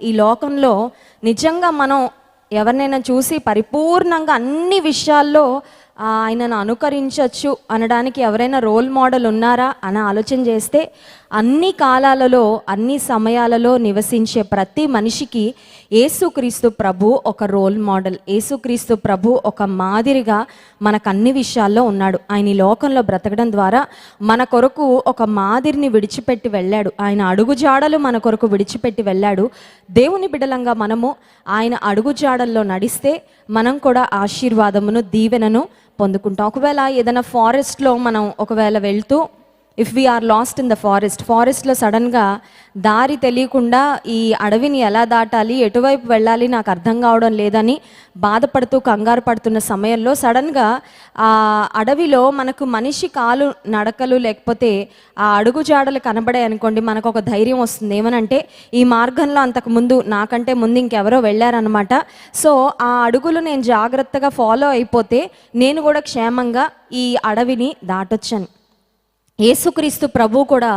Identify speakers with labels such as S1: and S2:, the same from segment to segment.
S1: ఈ లోకంలో నిజంగా మనం ఎవరినైనా చూసి పరిపూర్ణంగా అన్ని విషయాల్లో ఆయనను అనుకరించవచ్చు అనడానికి ఎవరైనా రోల్ మోడల్ ఉన్నారా అని ఆలోచన చేస్తే అన్ని కాలాలలో అన్ని సమయాలలో నివసించే ప్రతి మనిషికి యేసుక్రీస్తు ప్రభు ఒక రోల్ మోడల్. యేసుక్రీస్తు ప్రభు ఒక మాదిరిగా మనకు అన్ని విషయాల్లో ఉన్నాడు. ఆయన ఈ లోకంలో బ్రతకడం ద్వారా మన కొరకు ఒక మాదిరిని విడిచిపెట్టి వెళ్ళాడు. ఆయన అడుగుజాడలు మన కొరకు విడిచిపెట్టి వెళ్ళాడు. దేవుని బిడ్డలంగా మనము ఆయన అడుగుజాడల్లో నడిస్తే మనం కూడా ఆశీర్వాదమును దీవెనను పొందుకుంటాం. ఒకవేళ ఏదైనా ఫారెస్ట్లో మనం ఒకవేళ వెళ్తూ if we are lost in the ఫారెస్ట్లో సడన్గా దారి తెలియకుండా ఈ అడవిని ఎలా దాటాలి, ఎటువైపు వెళ్ళాలి నాకు అర్థం కావడం లేదని బాధపడుతూ కంగారు పడుతున్న సమయంలో సడన్గా ఆ అడవిలో మనకు మనిషి కాలు నడకలు లేకపోతే ఆ అడుగుజాడలు కనబడాయి అనుకోండి, మనకు ఒక ధైర్యం వస్తుంది. ఏమనంటే ఈ మార్గంలో అంతకుముందు నాకంటే ముందు ఇంకెవరో వెళ్ళారనమాట. సో ఆ అడుగులు నేను జాగ్రత్తగా ఫాలో అయిపోతే నేను కూడా క్షేమంగా ఈ అడవిని దాటొచ్చాను. యేసుక్రీస్తు ప్రభు కూడా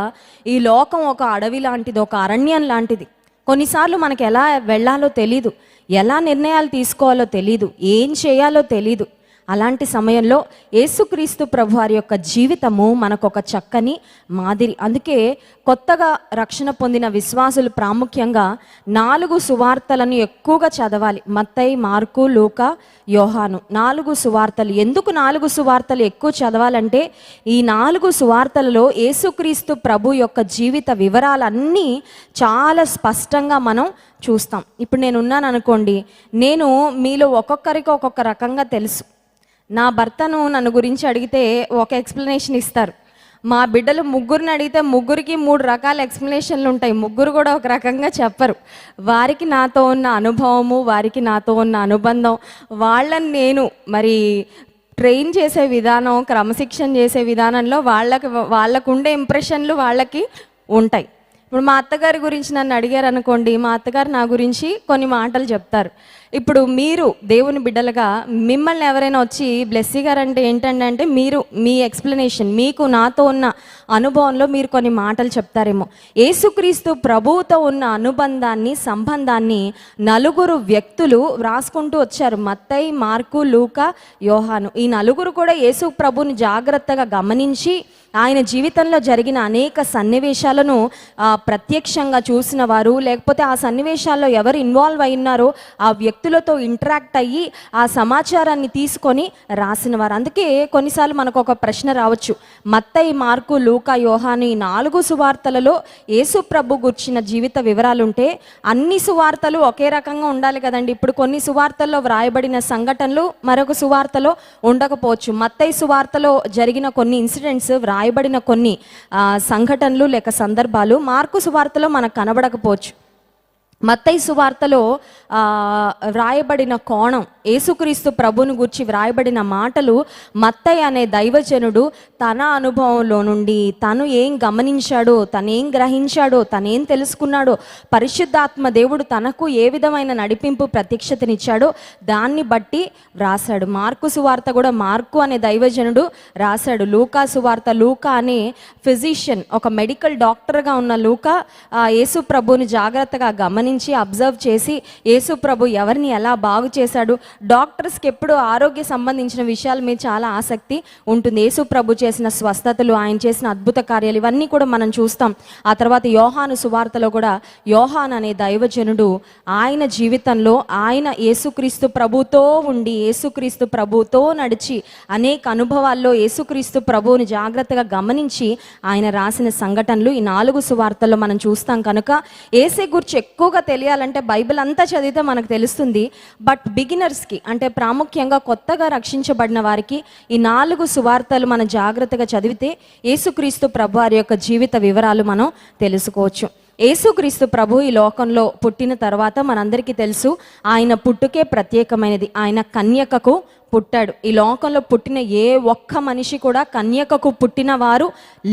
S1: ఈ లోకం ఒక అడవి లాంటిది, ఒక అరణ్యం లాంటిది. కొన్నిసార్లు మనకు ఎలా వెళ్ళాలో తెలీదు, ఎలా నిర్ణయాలు తీసుకోవాలో తెలీదు, ఏం చేయాలో తెలీదు. అలాంటి సమయంలో యేసుక్రీస్తు ప్రభు వారి యొక్క జీవితము మనకు ఒక చక్కని మాదిరి. అందుకే కొత్తగా రక్షణ పొందిన విశ్వాసులు ప్రాముఖ్యంగా 4 సువార్తలను ఎక్కువగా చదవాలి. మత్తయి, మార్కు, లూకా, యోహాను 4 సువార్తలు. ఎందుకు 4 సువార్తలు ఎక్కువ చదవాలంటే ఈ 4 సువార్తలలో యేసుక్రీస్తు ప్రభు యొక్క జీవిత వివరాలన్నీ చాలా స్పష్టంగా మనం చూస్తాం. ఇప్పుడు నేను ఉన్నాను అనుకోండి, నేను మీలో ఒక్కొక్కరికి ఒక్కొక్క రకంగా తెలుసు. నా భర్తను నన్ను గురించి అడిగితే ఒక ఎక్స్ప్లెనేషన్ ఇస్తారు. మా బిడ్డలు ముగ్గురిని అడిగితే ముగ్గురికి 3 రకాల ఎక్స్ప్లెనేషన్లు ఉంటాయి. ముగ్గురు కూడా ఒక రకంగా చెప్పరు. వారికి నాతో ఉన్న అనుభవము, వారికి నాతో ఉన్న అనుబంధం, వాళ్ళని నేను మరి ట్రైన్ చేసే విధానం, క్రమశిక్షణ చేసే విధానంలో వాళ్ళకు ఉండే ఇంప్రెషన్లు వాళ్ళకి ఉంటాయి. ఇప్పుడు మా అత్తగారి గురించి నన్ను అడిగారు అనుకోండి, మా అత్తగారు నా గురించి కొన్ని మాటలు చెప్తారు. ఇప్పుడు మీరు దేవుని బిడ్డలుగా మిమ్మల్ని ఎవరైనా వచ్చి బ్లెస్సీ గారు అంటే ఏంటంటే మీరు మీ ఎక్స్ప్లెనేషన్, మీకు నాతో ఉన్న అనుభవంలో మీరు కొన్ని మాటలు చెప్తారేమో. యేసుక్రీస్తు ప్రభువుతో ఉన్న అనుబంధాన్ని, సంబంధాన్ని 4 వ్యక్తులు వ్రాసుకుంటూ వచ్చారు. మత్తయి, మార్కు, లూకా, యోహాను. ఈ 4 కూడా యేసు ప్రభుని జాగ్రత్తగా గమనించి ఆయన జీవితంలో జరిగిన అనేక సన్నివేశాలను ప్రత్యక్షంగా చూసిన వారు, లేకపోతే ఆ సన్నివేశాల్లో ఎవరు ఇన్వాల్వ్ అయినారో ఆ వ్యక్తులతో ఇంటరాక్ట్ అయ్యి ఆ సమాచారాన్ని తీసుకొని రాసిన వారు. అందుకే కొన్నిసార్లు మనకు ఒక ప్రశ్న రావచ్చు, మత్తయి, మార్కు, లూకా, యోహాను ఈ 4 సువార్తలలో యేసు ప్రభు గుర్చిన జీవిత వివరాలుంటే అన్ని సువార్తలు ఒకే రకంగా ఉండాలి కదండి. ఇప్పుడు కొన్ని సువార్తల్లో వ్రాయబడిన సంఘటనలు మరొక సువార్తలో ఉండకపోవచ్చు. మత్తయి సువార్తలో జరిగిన కొన్ని ఇన్సిడెంట్స్, వ్రాయబడిన కొన్ని సంఘటనలు లేక సందర్భాలు మార్కు సువార్తలో మనకు కనబడకపోవచ్చు. మత్తయి సువార్తలో వ్రాయబడిన కోణం, యేసుక్రీస్తు ప్రభుని గురించి వ్రాయబడిన మాటలు మత్తయి అనే దైవజనుడు తన అనుభవంలో నుండి తను ఏం గమనించాడో, తనేం గ్రహించాడో, తనేం తెలుసుకున్నాడో, పరిశుద్ధాత్మ దేవుడు తనకు ఏ విధమైన నడిపింపు ప్రత్యక్షతనిచ్చాడో దాన్ని బట్టి రాశాడు. మార్కు సువార్త కూడా మార్కు అనే దైవజనుడు రాశాడు. లూకా సువార్త, లూకా అనే ఫిజిషియన్, ఒక మెడికల్ డాక్టర్గా ఉన్న లూకా యేసు ప్రభుని జాగ్రత్తగా గమనించి అబ్జర్వ్ చేసి యేసు ప్రభు ఎవరిని ఎలా బాగు చేశాడు. డాక్టర్స్కి ఎప్పుడు ఆరోగ్య సంబంధించిన విషయాల మీద చాలా ఆసక్తి ఉంటుంది. యేసు ప్రభు చేసిన స్వస్థతలు, ఆయన చేసిన అద్భుత కార్యాలు ఇవన్నీ కూడా మనం చూస్తాం. ఆ తర్వాత యోహాను సువార్తలో కూడా యోహాను అనే దైవజనుడు ఆయన జీవితంలో ఆయన యేసుక్రీస్తు ప్రభుతో ఉండి, యేసుక్రీస్తు ప్రభుతో నడిచి అనేక అనుభవాల్లో యేసుక్రీస్తు ప్రభువుని జాగ్రత్తగా గమనించి ఆయన రాసిన సంఘటనలు ఈ 4 సువార్తల్లో మనం చూస్తాం. కనుక యేసే గురించి ఎక్కువగా తెలియాలంటే బైబిల్ అంతా చదివితే మనకు తెలుస్తుంది. బట్ బిగినర్స్కి, అంటే ప్రాముఖ్యంగా కొత్తగా రక్షించబడిన వారికి ఈ 4 సువార్తలు మనం జాగ్రత్తగా చదివితే యేసుక్రీస్తు ప్రభు వారి యొక్క జీవిత వివరాలు మనం తెలుసుకోవచ్చు. యేసుక్రీస్తు ప్రభు ఈ లోకంలో పుట్టిన తర్వాత మనందరికీ తెలుసు ఆయన పుట్టుకే ప్రత్యేకమైనది. ఆయన కన్యకకు పుట్టాడు. ఈ లోకంలో పుట్టిన ఏ ఒక్క మనిషి కూడా కన్యకకు పుట్టిన వారు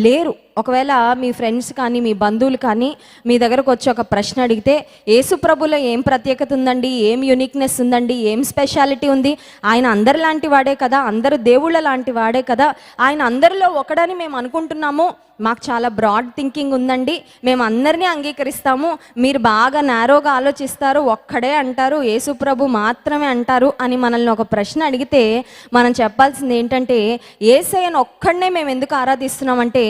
S1: లేరు. ఒకవేళ మీ ఫ్రెండ్స్ కానీ మీ బంధువులు కానీ మీ దగ్గరకు వచ్చి ఒక ప్రశ్న అడిగితే యేసు ప్రభులో ఏం ప్రత్యేకత ఉందండి, ఏం యూనిక్నెస్ ఉందండి, ఏం స్పెషాలిటీ ఉంది, ఆయన అందరి లాంటి వాడే కదా, అందరు దేవుళ్ళ లాంటి వాడే కదా, ఆయన అందరిలో ఒకడని మేము అనుకుంటున్నాము, మాకు చాలా బ్రాడ్ థింకింగ్ ఉందండి, మేము అందరినీ అంగీకరిస్తాము, మీరు బాగా నేరోగా ఆలోచిస్తారు, ఒక్కడే అంటారు, యేసు ప్రభు మాత్రమే అంటారు అని మనల్ని ఒక ప్రశ్న అడిగితే మనం చెప్పాల్సింది ఏంటంటే, యేసయ్యను ఒక్కడనే మేము ఎందుకు ఆరాధిస్తున్నామంటే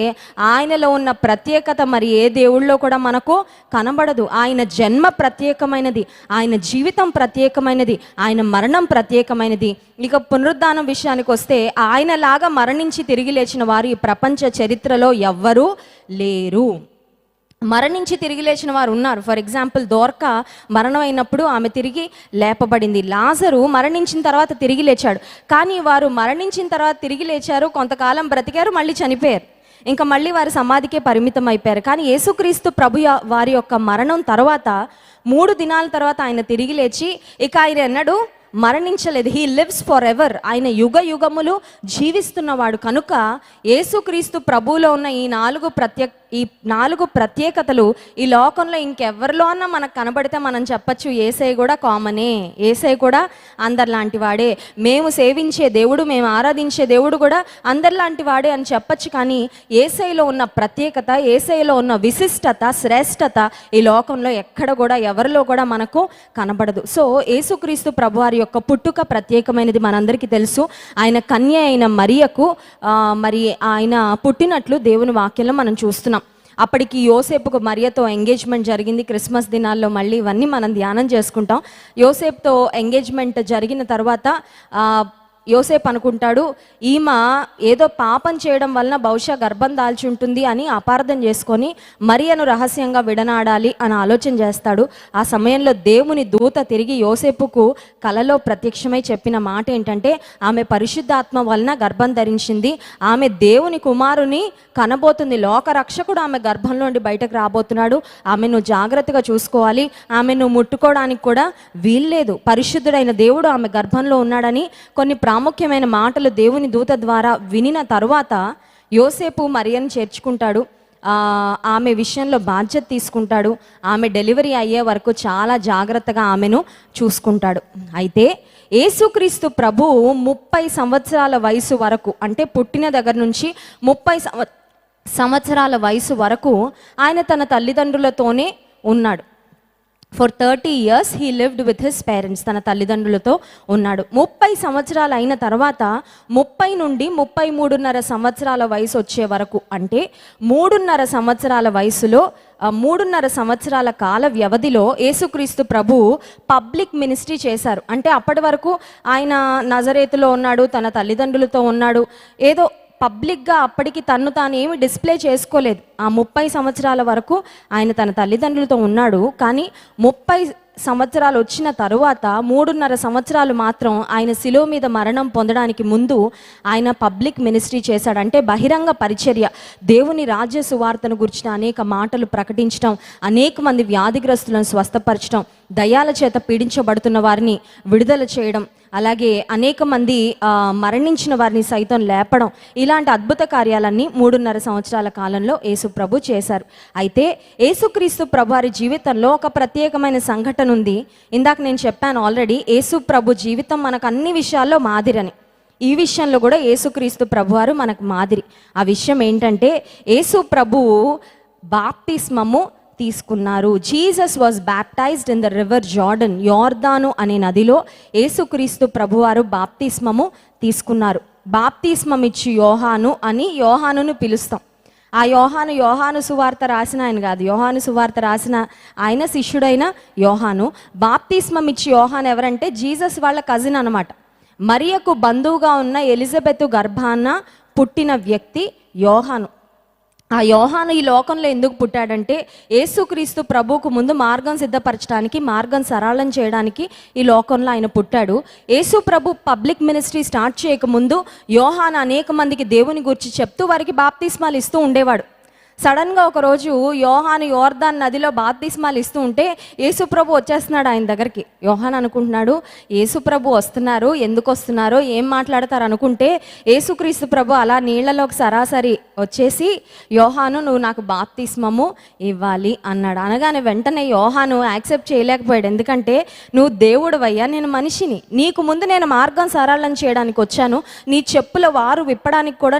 S1: ఆయనలో ఉన్న ప్రత్యేకత మరి ఏ దేవుళ్ళో కూడా మనకు కనబడదు. ఆయన జన్మ ప్రత్యేకమైనది, ఆయన జీవితం ప్రత్యేకమైనది, ఆయన మరణం ప్రత్యేకమైనది. ఇక పునరుద్ధానం విషయానికి వస్తే ఆయనలాగా మరణించి తిరిగి లేచిన వారు ఈ ప్రపంచ చరిత్రలో ఎవ్వరూ లేరు. మరణించి తిరిగి లేచిన వారు ఉన్నారు. ఫర్ ఎగ్జాంపుల్ దోర్కా మరణం అయినప్పుడు ఆమె తిరిగి లేపబడింది. లాజరు మరణించిన తర్వాత తిరిగి లేచాడు. కానీ వారు మరణించిన తర్వాత తిరిగి లేచారు, కొంతకాలం బ్రతికారు, మళ్ళీ చనిపోయారు, ఇంకా మళ్ళీ వారి సమాధికే పరిమితం అయిపోయారు. కానీ యేసుక్రీస్తు ప్రభు వారి యొక్క మరణం తర్వాత 3 దినాల తర్వాత ఆయన తిరిగి లేచి ఇక ఆయన ఎన్నడూ మరణించలేదు. He lives for ever. ఆయన యుగ యుగములు జీవిస్తున్నవాడు. కనుక యేసుక్రీస్తు ప్రభువులో ఉన్న ఈ 4 ప్రత్యేకతలు ఈ లోకంలో ఇంకెవరిలో అన్నా మనకు కనబడితే మనం చెప్పచ్చు యేసయ్య కూడా కామనే, యేసయ్య కూడా అందరిలాంటి వాడే, మేము సేవించే దేవుడు, మేము ఆరాధించే దేవుడు కూడా అందరిలాంటి వాడే అని చెప్పచ్చు. కానీ యేసయ్యలో ఉన్న ప్రత్యేకత, యేసయ్యలో ఉన్న విశిష్టత, శ్రేష్టత ఈ లోకంలో ఎక్కడ కూడా ఎవరిలో కూడా మనకు కనబడదు. సో యేసుక్రీస్తు ప్రభువారి యొక్క పుట్టుక ప్రత్యేకమైనది, మనందరికీ తెలుసు. ఆయన కన్య అయిన మరియకు మరి ఆయన పుట్టినట్లు దేవుని వాక్యంలో మనం చూస్తున్నాం. అప్పటికి యోసేపుకు మరియతో ఎంగేజ్మెంట్ జరిగింది. క్రిస్మస్ దినాల్లో మళ్ళీ ఇవన్నీ మనం ధ్యానం చేసుకుంటాం. యోసేపుతో ఎంగేజ్మెంట్ జరిగిన తర్వాత యోసేపు అనుకుంటాడు, ఈమె ఏదో పాపం చేయడం వలన బహుశా గర్భం దాల్చి ఉంటుంది అని అపార్థం చేసుకొని మరియను రహస్యంగా విడనాడాలి అని ఆలోచన చేస్తాడు. ఆ సమయంలో దేవుని దూత తిరిగి యోసేపుకు కలలో ప్రత్యక్షమై చెప్పిన మాట ఏంటంటే, ఆమె పరిశుద్ధాత్మ వలన గర్భం ధరించింది, ఆమె దేవుని కుమారుని కనబోతుంది, లోకరక్షకుడు ఆమె గర్భంలోండి బయటకు రాబోతున్నాడు, ఆమెను జాగ్రత్తగా చూసుకోవాలి, ఆమెను ముట్టుకోవడానికి కూడా వీల్లేదు, పరిశుద్ధుడైన దేవుడు ఆమె గర్భంలో ఉన్నాడని కొన్ని ప్రాముఖ్యమైన మాటలు దేవుని దూత ద్వారా వినిన తరువాత యోసేపు మరియను చేర్చుకుంటాడు. ఆమె విషయంలో బాధ్యత తీసుకుంటాడు. ఆమె డెలివరీ అయ్యే వరకు చాలా జాగ్రత్తగా ఆమెను చూసుకుంటాడు. అయితే యేసుక్రీస్తు ప్రభు 30 సంవత్సరాల వయసు వరకు, అంటే పుట్టిన దగ్గర నుంచి 30 సంవత్సరాల వయసు వరకు ఆయన తన తల్లిదండ్రులతోనే ఉన్నాడు. For 30 years he lived with his parents. తన తల్లిదండ్రులతో ఉన్నాడు. 30 సంవత్సరాలు అయిన తర్వాత 30 నుండి 33.5 సంవత్సరాల వయసు వచ్చే వరకు, అంటే 3.5 సంవత్సరాల వయసులో 3.5 సంవత్సరాల కాల వ్యవధిలో యేసుక్రీస్తు ప్రభు పబ్లిక్ మినిస్ట్రీ చేశారు. అంటే అప్పటి వరకు ఆయన నజరేతులో ఉన్నాడు, తన తల్లిదండ్రులతో ఉన్నాడు, ఏదో పబ్లిక్గా అప్పటికి తను తాను ఏమి డిస్ప్లే చేసుకోలేదు. ఆ 30 సంవత్సరాల వరకు ఆయన తన తల్లిదండ్రులతో ఉన్నాడు. కానీ 30 సంవత్సరాలు వచ్చిన తరువాత 3.5 సంవత్సరాలు మాత్రం ఆయన శిలువ మీద మరణం పొందడానికి ముందు ఆయన పబ్లిక్ మినిస్ట్రీ చేశాడు. అంటే బహిరంగ పరిచర్య, దేవుని రాజ్య సువార్తను గురించిన అనేక మాటలు ప్రకటించడం, అనేక మంది వ్యాధిగ్రస్తులను స్వస్థపరచడం, దయ్యాల చేత పీడించబడుతున్న వారిని విడుదల చేయడం, అలాగే అనేక మంది మరణించిన వారిని సైతం లేపడం, ఇలాంటి అద్భుత కార్యాలన్నీ 3.5 సంవత్సరాల కాలంలో యేసు ప్రభు చేశారు. అయితే యేసుక్రీస్తు ప్రభు వారి జీవితంలో ఒక ప్రత్యేకమైన సంఘటన ఉంది. ఇందాక నేను చెప్పాను ఆల్రెడీ, యేసు ప్రభు జీవితం మనకు అన్ని విషయాల్లో మాదిరని. ఈ విషయంలో కూడా యేసుక్రీస్తు ప్రభువారు మనకు మాదిరి. ఆ విషయం ఏంటంటే, యేసు ప్రభువు బాప్తిస్మము తీసుకున్నారు. Jesus was baptized in the river Jordan. Yordan అనే నదిలో యేసుక్రీస్తు ప్రభువారు బాప్తిస్మము తీసుకున్నారు. బాప్తిస్మం ఇచ్చి యోహాను అని యోహానును పిలుస్తాం. ఆ యోహాను సువార్త రాసిన ఆయన కాదు, యోహాను సువార్త రాసిన ఆయన శిష్యుడైన యోహాను. బాప్తిస్మం ఇచ్చి యోహాను ఎవరంటే జీసస్ వాళ్ళ కజిన్ అనమాట. మరియకు బంధువుగా ఉన్న ఎలిజబెత్ గర్భాన పుట్టిన వ్యక్తి యోహాను. ఆ యోహాను ఈ లోకంలో ఎందుకు పుట్టాడంటే, యేసుక్రీస్తు ప్రభువుకు ముందు మార్గం సిద్ధపరచడానికి, మార్గం సరళం చేయడానికి ఈ లోకంలో ఆయన పుట్టాడు. యేసు ప్రభు పబ్లిక్ మినిస్ట్రీ స్టార్ట్ చేయకముందు యోహాను అనేక మందికి దేవుని గురించి చెప్తూ వారికి బాప్తిస్మాలు ఇస్తూ ఉండేవాడు. సడన్గా ఒకరోజు యోహాను యోర్దాన్ నదిలో బాప్తిస్మాలు ఇస్తూ ఉంటే యేసుప్రభు వచ్చేస్తున్నాడు ఆయన దగ్గరికి. యోహాను అనుకుంటున్నాడు యేసుప్రభు వస్తున్నారు, ఎందుకు వస్తున్నారో ఏం మాట్లాడతారు అనుకుంటే యేసుక్రీస్తు ప్రభు అలా నీళ్లలోకి సరాసరి వచ్చేసి యోహాను నువ్వు నాకు బాప్తిస్మము ఇవ్వాలి అన్నాడు. అనగానే వెంటనే యోహాను యాక్సెప్ట్ చేయలేకపోయాడు. ఎందుకంటే నువ్వు దేవుడవయ్యా, నేను మనిషిని, నీకు ముందు నేను మార్గం సరళం చేయడానికి వచ్చాను, నీ చెప్పుల వారు విప్పడానికి కూడా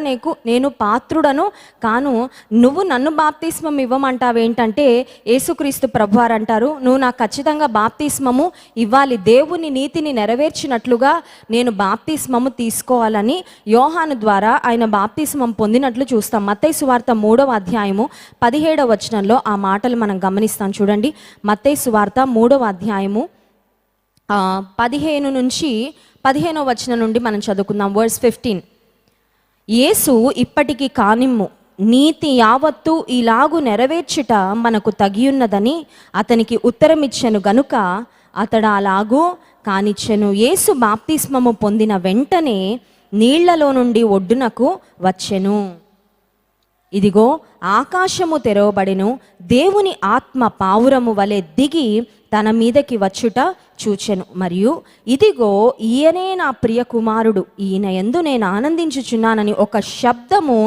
S1: నేను పాత్రుడను కాను, నువ్వు నన్ను బాప్తిస్మం ఇవ్వమంటావేంటంటే యేసుక్రీస్తు ప్రభువారు అంటారు నువ్వు నాకు ఖచ్చితంగా బాప్తిస్మము ఇవ్వాలి, దేవుని నీతిని నెరవేర్చినట్లుగా నేను బాప్తిస్మము తీసుకోవాలని యోహాను ద్వారా ఆయన బాప్తిస్మం పొందినట్లు చూస్తాం. మత్తయి సువార్త 3వ అధ్యాయము 17వ వచనంలో ఆ మాటలు మనం గమనిస్తాం. చూడండి, మత్తయి సువార్త 3వ అధ్యాయము 15వ వచనం నుండి మనం చదువుకుందాం. వర్స్ 15. యేసు ఇప్పటికి కానిమ్ము, నీతి యావత్తు ఇలాగు నెరవేర్చుట మనకు తగియున్నదని అతనికి ఉత్తరమిచ్చెను గనుక అతడు అలాగూ కానిచ్చెను. యేసు బాప్తిస్మము పొందిన వెంటనే నీళ్లలో నుండి ఒడ్డునకు వచ్చెను. ఇదిగో ఆకాశము తెరవబడెను, దేవుని ఆత్మ పావురము వలె దిగి తన మీదకి వచ్చుట చూచెను. మరియు ఇదిగో ఈయనే నా ప్రియ కుమారుడు, ఈయన యందు నేను ఆనందించుచున్నానని ఒక శబ్దము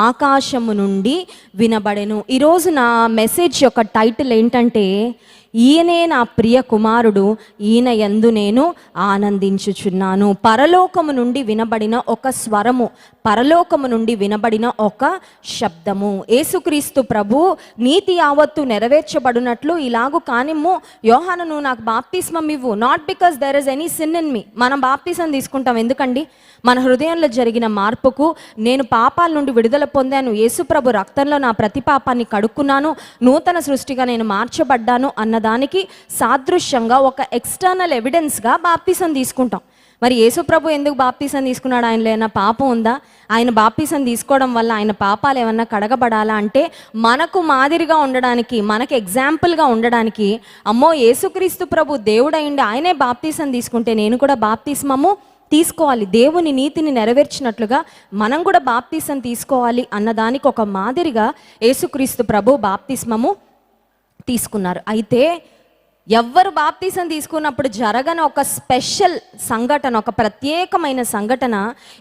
S1: ఆకాశము నుండి వినబడెను. ఈరోజు నా మెసేజ్ యొక్క టైటిల్ ఏంటంటే ఈయనే నా ప్రియ కుమారుడు, ఈయన యందు నేను ఆనందించుచున్నాను. పరలోకము నుండి వినబడిన ఒక స్వరము, పరలోకము నుండి వినబడిన ఒక శబ్దము. యేసుక్రీస్తు ప్రభు నీతి యావత్తు నెరవేర్చబడినట్లు ఇలాగు కానిమ్ము, యోహాను నువ్వు నాకు బాప్తిస్మం ఇవ్వు. Not because there is any sin in me. మనం బాప్తిసం తీసుకుంటాం ఎందుకండి? మన హృదయంలో జరిగిన మార్పుకు, నేను పాపాల నుండి విడుదల పొందాను, యేసుప్రభు రక్తంలో నా ప్రతి పాపాన్ని కడుక్కున్నాను, నూతన సృష్టిగా నేను మార్చబడ్డాను అన్నదానికి సాదృశ్యంగా ఒక ఎక్స్టర్నల్ ఎవిడెన్స్గా బాప్తిసం తీసుకుంటాం. మరి యేసుప్రభు ఎందుకు బాప్తిసం తీసుకున్నాడు? ఆయనలో ఏమైనా పాపం ఉందా? ఆయన బాప్తిసం తీసుకోవడం వల్ల ఆయన పాపాలు ఏమన్నా కడగబడాలా అంటే మనకు మాదిరిగా ఉండడానికి, మనకు ఎగ్జాంపుల్గా ఉండడానికి, అమ్మో యేసుక్రీస్తు ప్రభు దేవుడైండి ఆయనే బాప్తిసం తీసుకుంటే నేను కూడా బాప్తిస్మము తీసుకోవాలి, దేవుని నీతిని నెరవేర్చినట్లుగా మనం కూడా బాప్తిసం తీసుకోవాలి అన్నదానికి ఒక మాదిరిగా యేసుక్రీస్తు ప్రభు బాప్తిస్మము తీసుకున్నారు. అయితే ఎవ్వరు బాప్తిసం తీసుకున్నప్పుడు జరగని ఒక స్పెషల్ సంఘటన, ఒక ప్రత్యేకమైన సంఘటన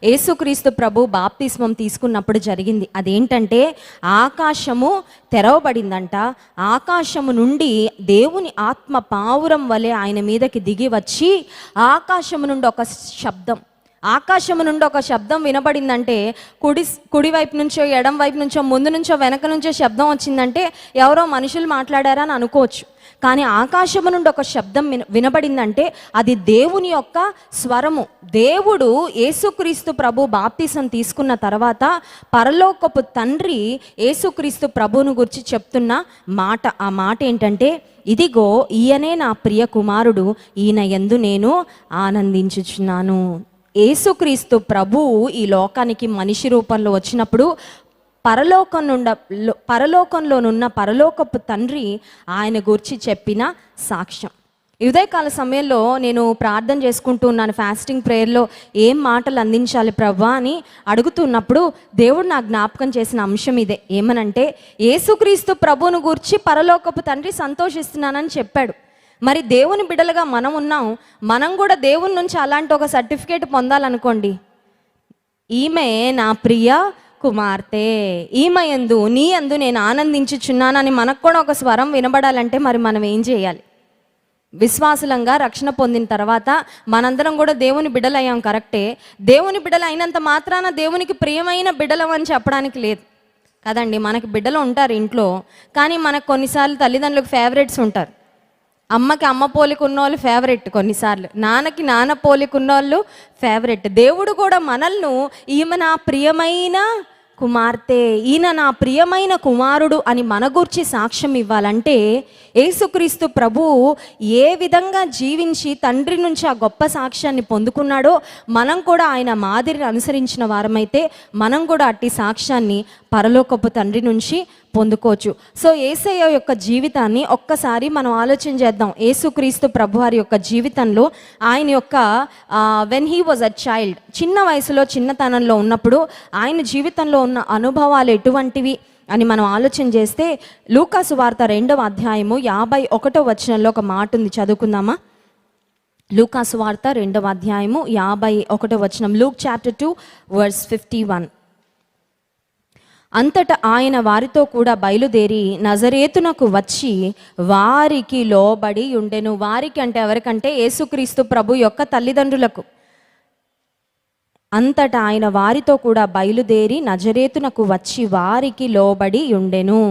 S1: యేసుక్రీస్తు ప్రభు బాప్తిస్మం తీసుకున్నప్పుడు జరిగింది. అదేంటంటే ఆకాశము తెరవబడిందంట. ఆకాశము నుండి దేవుని ఆత్మ పావురం వలె ఆయన మీదకి దిగి వచ్చి ఆకాశము నుండి ఒక శబ్దం, ఆకాశము నుండి ఒక శబ్దం వినబడిందంటే కుడి వైపు నుంచో ఎడం వైపు నుంచో ముందు నుంచో వెనక నుంచో శబ్దం వచ్చిందంటే ఎవరో మనుషులు మాట్లాడారని అనుకోవచ్చు. కానీ ఆకాశము నుండి ఒక శబ్దం వినబడిందంటే అది దేవుని యొక్క స్వరము. దేవుడు యేసుక్రీస్తు ప్రభు బాప్తిసం తీసుకున్న తర్వాత పరలోకపు తండ్రి యేసుక్రీస్తు ప్రభువును గురించి చెప్తున్న మాట, ఆ మాట ఏంటంటే ఇదిగో ఈయనే నా ప్రియ కుమారుడు, ఈయన యందు నేను ఆనందించుచున్నాను. యేసుక్రీస్తు ప్రభువు ఈ లోకానికి మనిషి రూపంలో వచ్చినప్పుడు పరలోకంలోనున్న పరలోకపు తండ్రి ఆయన గురించి చెప్పిన సాక్ష్యం. ఉదయకాల సమయంలో నేను ప్రార్థన చేసుకుంటూ ఉన్నాను, ఫాస్టింగ్ ప్రేయర్లో ఏం మాటలు అందించాలి ప్రభా అని అడుగుతున్నప్పుడు దేవుడు నాకు జ్ఞాపకం చేసిన అంశం ఇదే. ఏమనంటే యేసుక్రీస్తు ప్రభువును గురించి పరలోకపు తండ్రి సంతోషిస్తున్నానని చెప్పాడు. మరి దేవుని బిడ్డలుగా మనం ఉన్నాం, మనం కూడా దేవుని నుంచి అలాంటి ఒక సర్టిఫికేట్ పొందాలనుకోండి, ఈమె నా ప్రియ కుమార్తె, ఈమె యందు నీ యందు నేను ఆనందించుచున్నానని మనకు కూడా ఒక స్వరం వినబడాలంటే మరి మనం ఏం చేయాలి? విశ్వాసులంగా రక్షణ పొందిన తర్వాత మనందరం కూడా దేవుని బిడ్డలయ్యాం, కరెక్టే. దేవుని బిడ్డలు అయినంత మాత్రాన దేవునికి ప్రియమైన బిడ్డలం అని చెప్పడానికి లేదు కదండి. మనకి బిడ్డలు ఉంటారు ఇంట్లో, కానీ మనకు కొన్నిసార్లు తల్లిదండ్రులకు ఫేవరెట్స్ ఉంటారు. అమ్మకి అమ్మ పోలిక ఉన్నోళ్ళు ఫేవరెట్, కొన్నిసార్లు నాన్నకి నాన్న పోలిక ఉన్నోళ్ళు ఫేవరెట్. దేవుడు కూడా మనల్ని ఈమె నా ప్రియమైన కుమార్తె, ఈయన నా ప్రియమైన కుమారుడు అని మన గురించి సాక్ష్యం ఇవ్వాలంటే యేసుక్రీస్తు ప్రభువు ఏ విధంగా జీవించి తండ్రి నుంచి ఆ గొప్ప సాక్ష్యాన్ని పొందుకున్నాడో మనం కూడా ఆయన మాదిరిని అనుసరించిన వారమైతే మనం కూడా అట్టి సాక్ష్యాన్ని పరలోకపు తండ్రి నుంచి పొందుకోవచ్చు. సో యేసయ్య యొక్క జీవితాన్ని ఒక్కసారి మనం ఆలోచన చేద్దాం. యేసుక్రీస్తు ప్రభువారి యొక్క జీవితంలో ఆయన యొక్క when he was a child, చిన్న వయసులో చిన్నతనంలో ఉన్నప్పుడు ఆయన జీవితంలో ఉన్న అనుభవాలు ఎటువంటివి, అని మనం ఆలోచన చేస్తే లూకాసు వార్త 2వ అధ్యాయము 51వ వచనంలో ఒక మాట ఉంది, చదువుకుందామా? లూకాసు వార్త 2వ అధ్యాయము 51వ వచనం. Luke chapter 2 verse 51. అంతటా ఆయన వారితో కూడా బయలుదేరి నజరేతునకు వచ్చి వారికి లోబడి ఉండెను. వారికి అంటే ఎవరికంటే యేసుక్రీస్తు ప్రభు యొక్క తల్లిదండ్రులకు. అంతటా ఆయన వారితో కూడా బయలుదేరి నజరేతునకు వచ్చి వారికి లోబడి ఉండెను.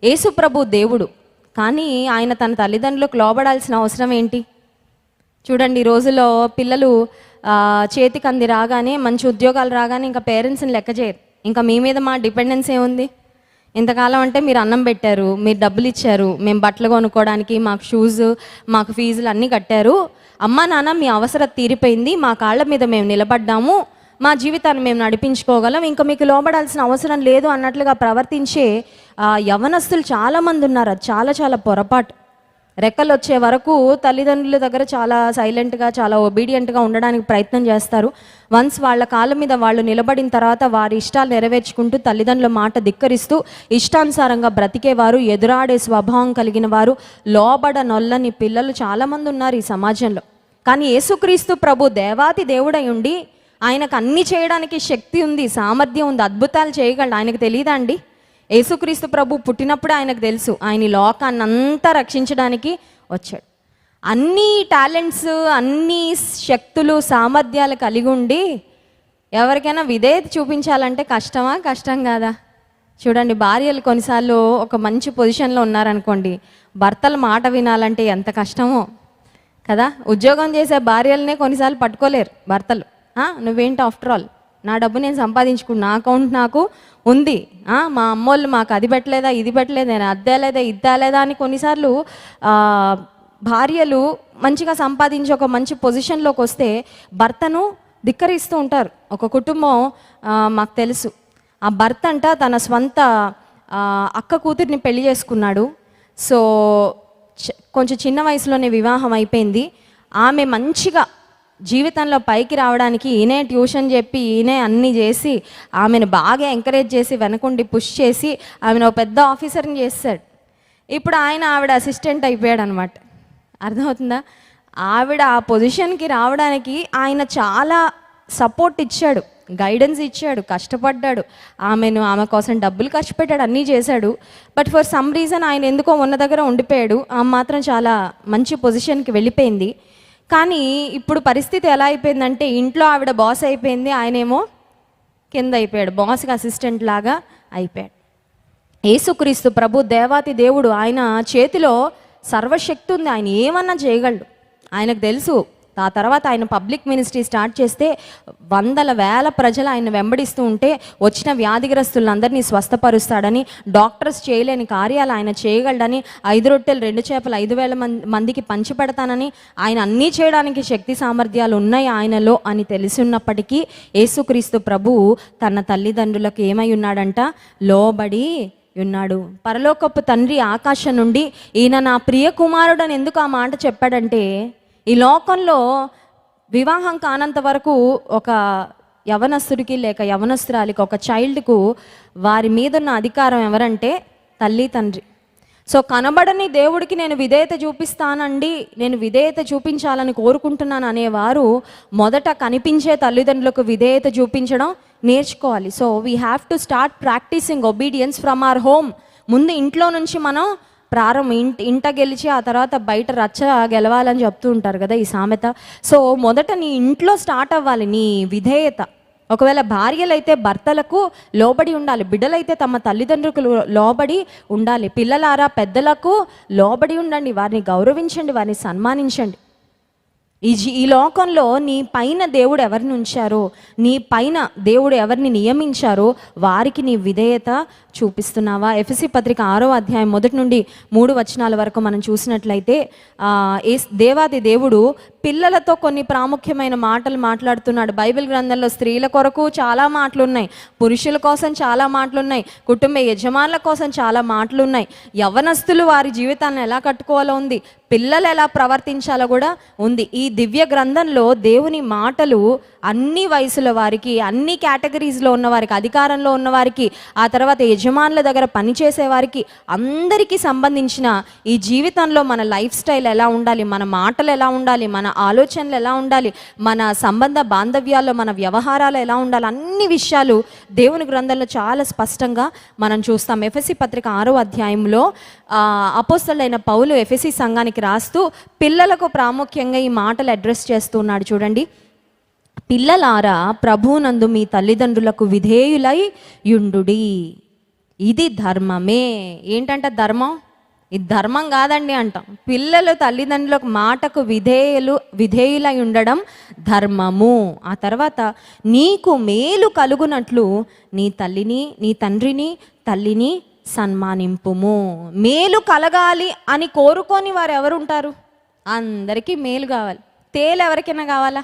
S1: యేసు ప్రభు దేవుడు, కానీ ఆయన తన తల్లిదండ్రులకు లోబడాల్సిన అవసరం ఏంటి? చూడండి, ఈ రోజుల్లో పిల్లలు చేతికి అంది రాగానే, మంచి ఉద్యోగాలు రాగానే ఇంకా పేరెంట్స్ని లెక్క చేయరు. ఇంకా మీ మీద మా డిపెండెన్స్ ఏముంది? ఇంతకాలం అంటే మీరు అన్నం పెట్టారు, మీరు డబ్బులు ఇచ్చారు, మేము బట్టలు కొనుక్కోవడానికి, మాకు షూస్, మాకు ఫీజులు అన్నీ కట్టారు. అమ్మా నాన్న మీ అవసరం తీరిపోయింది, మా కాళ్ళ మీద మేము నిలబడ్డాము, మా జీవితాన్ని మేము నడిపించుకోగలం, ఇంకా మీకు లోబడాల్సిన అవసరం లేదు అన్నట్లుగా ప్రవర్తించే యవనస్తులు చాలామంది ఉన్నారు. అది చాలా చాలా పొరపాటు. రెక్కలు వచ్చే వరకు తల్లిదండ్రుల దగ్గర చాలా సైలెంట్గా, చాలా ఒబీడియంట్గా ఉండడానికి ప్రయత్నం చేస్తారు. వన్స్ వాళ్ళ కాళ్ళ మీద వాళ్ళు నిలబడిన తర్వాత వారి ఇష్టాలు నెరవేర్చుకుంటూ తల్లిదండ్రుల మాట ధిక్కరిస్తూ ఇష్టానుసారంగా బ్రతికేవారు, ఎదురాడే స్వభావం కలిగిన వారు, లోబడనొల్లని పిల్లలు చాలామంది ఉన్నారు ఈ సమాజంలో. కానీ యేసుక్రీస్తు ప్రభు దేవాతి దేవుడై ఉండి ఆయనకు అన్నీ చేయడానికి శక్తి ఉంది, సామర్థ్యం ఉంది, అద్భుతాలు చేయగలడు. ఆయనకు తెలియదా అండి? యేసుక్రీస్తు ప్రభు పుట్టినప్పుడు ఆయనకు తెలుసు ఆయన లోకాన్ని అంతా రక్షించడానికి వచ్చాడు. అన్ని టాలెంట్స్, అన్ని శక్తులు, సామర్థ్యాలు కలిగి ఉండి ఎవరికైనా విధేయత చూపించాలంటే కష్టమా? కష్టం కాదా? చూడండి, భార్యలు కొన్నిసార్లు ఒక మంచి పొజిషన్లో ఉన్నారనుకోండి, భర్తల మాట వినాలంటే ఎంత కష్టమో కదా. ఉద్యోగం చేసే భార్యలనే కొన్నిసార్లు పట్టుకోలేరు భర్తలు. నువ్వేంటి, ఆఫ్టర్ ఆల్ నా డబ్బు నేను సంపాదించుకున్నా, నా అకౌంట్ నాకు ఉంది, మా అమ్మోళ్ళు మాకు అది పెట్టలేదా, ఇది పెట్టలేదా, నేను అద్దేలేదా, ఇద్దాలేదా అని కొన్నిసార్లు భార్యలు మంచిగా సంపాదించి ఒక మంచి పొజిషన్లోకి వస్తే భర్తను ధిక్కరిస్తూ ఉంటారు. ఒక కుటుంబం మాకు తెలుసు, ఆ భర్త అంట తన స్వంత అక్క కూతురిని పెళ్లి చేసుకున్నాడు. సో కొంచెం చిన్న వయసులోనే వివాహం అయిపోయింది. ఆమె మంచిగా జీవితంలో పైకి రావడానికి ఈయనే ట్యూషన్ చెప్పి, ఈయనే అన్నీ చేసి ఆమెను బాగా ఎంకరేజ్ చేసి, వెనకుండి పుష్ చేసి ఆమెను ఒక పెద్ద ఆఫీసర్ని చేస్తాడు. ఇప్పుడు ఆవిడ అసిస్టెంట్ అయిపోయాడు అనమాట. అర్థమవుతుందా? ఆవిడ ఆ పొజిషన్కి రావడానికి ఆయన చాలా సపోర్ట్ ఇచ్చాడు, గైడెన్స్ ఇచ్చాడు, కష్టపడ్డాడు, ఆమె కోసం డబ్బులు ఖర్చు పెట్టాడు, అన్నీ చేశాడు. బట్ ఫర్ సమ్ రీజన్ ఆయన ఎందుకో ఉన్న దగ్గర ఉండిపోయాడు. ఆమె మాత్రం చాలా మంచి పొజిషన్కి వెళ్ళిపోయింది. కానీ ఇప్పుడు పరిస్థితి ఎలా అయిపోయిందంటే, ఇంట్లో ఆవిడ బాస్ అయిపోయింది, ఆయనేమో కింద అయిపోయాడు, బాస్కి అసిస్టెంట్ లాగా అయిపోయాడు. యేసుక్రీస్తు ప్రభు దేవాతి దేవుడు, ఆయన చేతిలో సర్వశక్తి ఉంది, ఆయన ఏమన్నా చేయగలడు. ఆయనకు తెలుసు. ఆ తర్వాత ఆయన పబ్లిక్ మినిస్ట్రీ స్టార్ట్ చేస్తే వందల వేల ప్రజలు ఆయన వెంబడిస్తూ ఉంటే వచ్చిన వ్యాధిగ్రస్తులందరినీ స్వస్థపరుస్తాడని, డాక్టర్స్ చేయలేని కార్యాలు ఆయన చేయగలడని, 5 రొట్టెలు 2 చేపలు 5,000 మందికి పంచిపెడతానని, ఆయన అన్నీ చేయడానికి శక్తి సామర్థ్యాలు ఉన్నాయి ఆయనలో అని తెలిసి ఉన్నప్పటికీ యేసుక్రీస్తు ప్రభువు తన తల్లిదండ్రులకు ఏమై ఉన్నాడంట? లోబడి ఉన్నాడు. పరలోకపు తండ్రి ఆకాశం నుండి ఈయన నా ప్రియ కుమారుడని ఎందుకు ఆ మాట చెప్పాడంటే, ఈ లోకంలో వివాహం కానంత వరకు ఒక యవనస్తుడికి లేక యవనస్తురాలికి, ఒక చైల్డ్కు వారి మీద ఉన్న అధికారం ఎవరంటే తల్లి తండ్రి. సో కనబడని దేవుడికి నేను విధేయత చూపిస్తానండి, నేను విధేయత చూపించాలని కోరుకుంటున్నాను అనేవారు మొదట కనిపించే తల్లిదండ్రులకు విధేయత చూపించడం నేర్చుకోవాలి. So we have to start practising obedience from our home. ముందు ఇంట్లో నుంచి మనం ఇంట గెలిచి ఆ తర్వాత బయట రచ్చ గెలవాలని చెప్తూ ఉంటారు కదా ఈ సామెత. సో మొదట నీ ఇంట్లో స్టార్ట్ అవ్వాలి నీ విధేయత. ఒకవేళ భార్యలైతే భర్తలకు లోబడి ఉండాలి, బిడ్డలైతే తమ తల్లిదండ్రులకు లోబడి ఉండాలి. పిల్లలారా పెద్దలకు లోబడి ఉండండి, వారిని గౌరవించండి, వారిని సన్మానించండి. ఈ లోకంలో నీ పైన దేవుడు ఎవరిని ఉంచారో, నీ పైన దేవుడు ఎవరిని నియమించారో వారికి నీ విధేయత చూపిస్తున్నావా? ఎఫెసీ పత్రిక 6వ అధ్యాయం 1 నుండి 3 వచనాల వరకు మనం చూసినట్లయితే దేవాది దేవుడు పిల్లలతో కొన్ని ప్రాముఖ్యమైన మాటలు మాట్లాడుతున్నాడు. బైబిల్ గ్రంథంలో స్త్రీల కొరకు చాలా మాటలు ఉన్నాయి, పురుషుల కోసం చాలా మాటలు ఉన్నాయి, కుటుంబ యజమానుల కోసం చాలా మాటలు ఉన్నాయి, యవ్వనస్తులు వారి జీవితాన్ని ఎలా కట్టుకోవాలో ఉంది, పిల్లలు ఎలా ప్రవర్తించాలో కూడా ఉంది. ఈ దివ్య గ్రంథంలో దేవుని మాటలు అన్ని వయసుల వారికి, అన్ని కేటగిరీస్లో ఉన్న వారికి, అధికారంలో ఉన్నవారికి, ఆ తర్వాత యజమానుల దగ్గర పనిచేసే వారికి, అందరికీ సంబంధించిన ఈ జీవితంలో మన లైఫ్ స్టైల్ ఎలా ఉండాలి, మన మాటలు ఎలా ఉండాలి, మన ఆలోచనలు ఎలా ఉండాలి, మన సంబంధ బాంధవ్యాల్లో మన వ్యవహారాలు ఎలా ఉండాలి, అన్ని విషయాలు దేవుని గ్రంథంలో చాలా స్పష్టంగా మనం చూస్తాం. ఎఫెసీ పత్రిక 6వ అధ్యాయంలో అపోస్తలుడైన పౌలు ఎఫెసీ సంఘానికి రాస్తూ పిల్లలకు ప్రాముఖ్యంగా ఈ మాటలు అడ్రస్ చేస్తున్నాడు. చూడండి, పిల్లలారా ప్రభువునందు మీ తల్లిదండ్రులకు విధేయులై యుండుడి, ఇది ధర్మమే. ఏంటంట ధర్మం? ఇది ధర్మం కాదండి అంటాం. పిల్లలు తల్లిదండ్రులకు మాటకు విధేయులై ఉండడం ధర్మము. ఆ తర్వాత నీకు మేలు కలుగునట్లు నీ తల్లిని, నీ తండ్రిని, తల్లిని సన్మానింపుము. మేలు కలగాలి అని కోరుకొని వారు ఎవరు ఉంటారు? అందరికీ మేలు కావాలి. తేలు ఎవరికైనా కావాలా?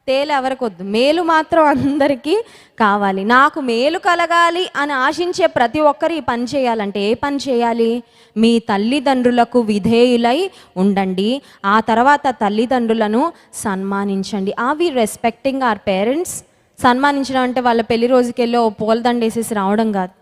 S1: తేలు ఎవరికి వద్దు, మేలు మాత్రం అందరికీ కావాలి. నాకు మేలు కలగాలి అని ఆశించే ప్రతి ఒక్కరు ఈ పని చేయాలంటే ఏ పని చేయాలి? మీ తల్లిదండ్రులకు విధేయులై ఉండండి. ఆ తర్వాత తల్లిదండ్రులను సన్మానించండి. Are we respecting our parents? సన్మానించడం అంటే వాళ్ళ పెళ్లి రోజుకెళ్ళో పూలదండ వేసేసి రావడం కాదు.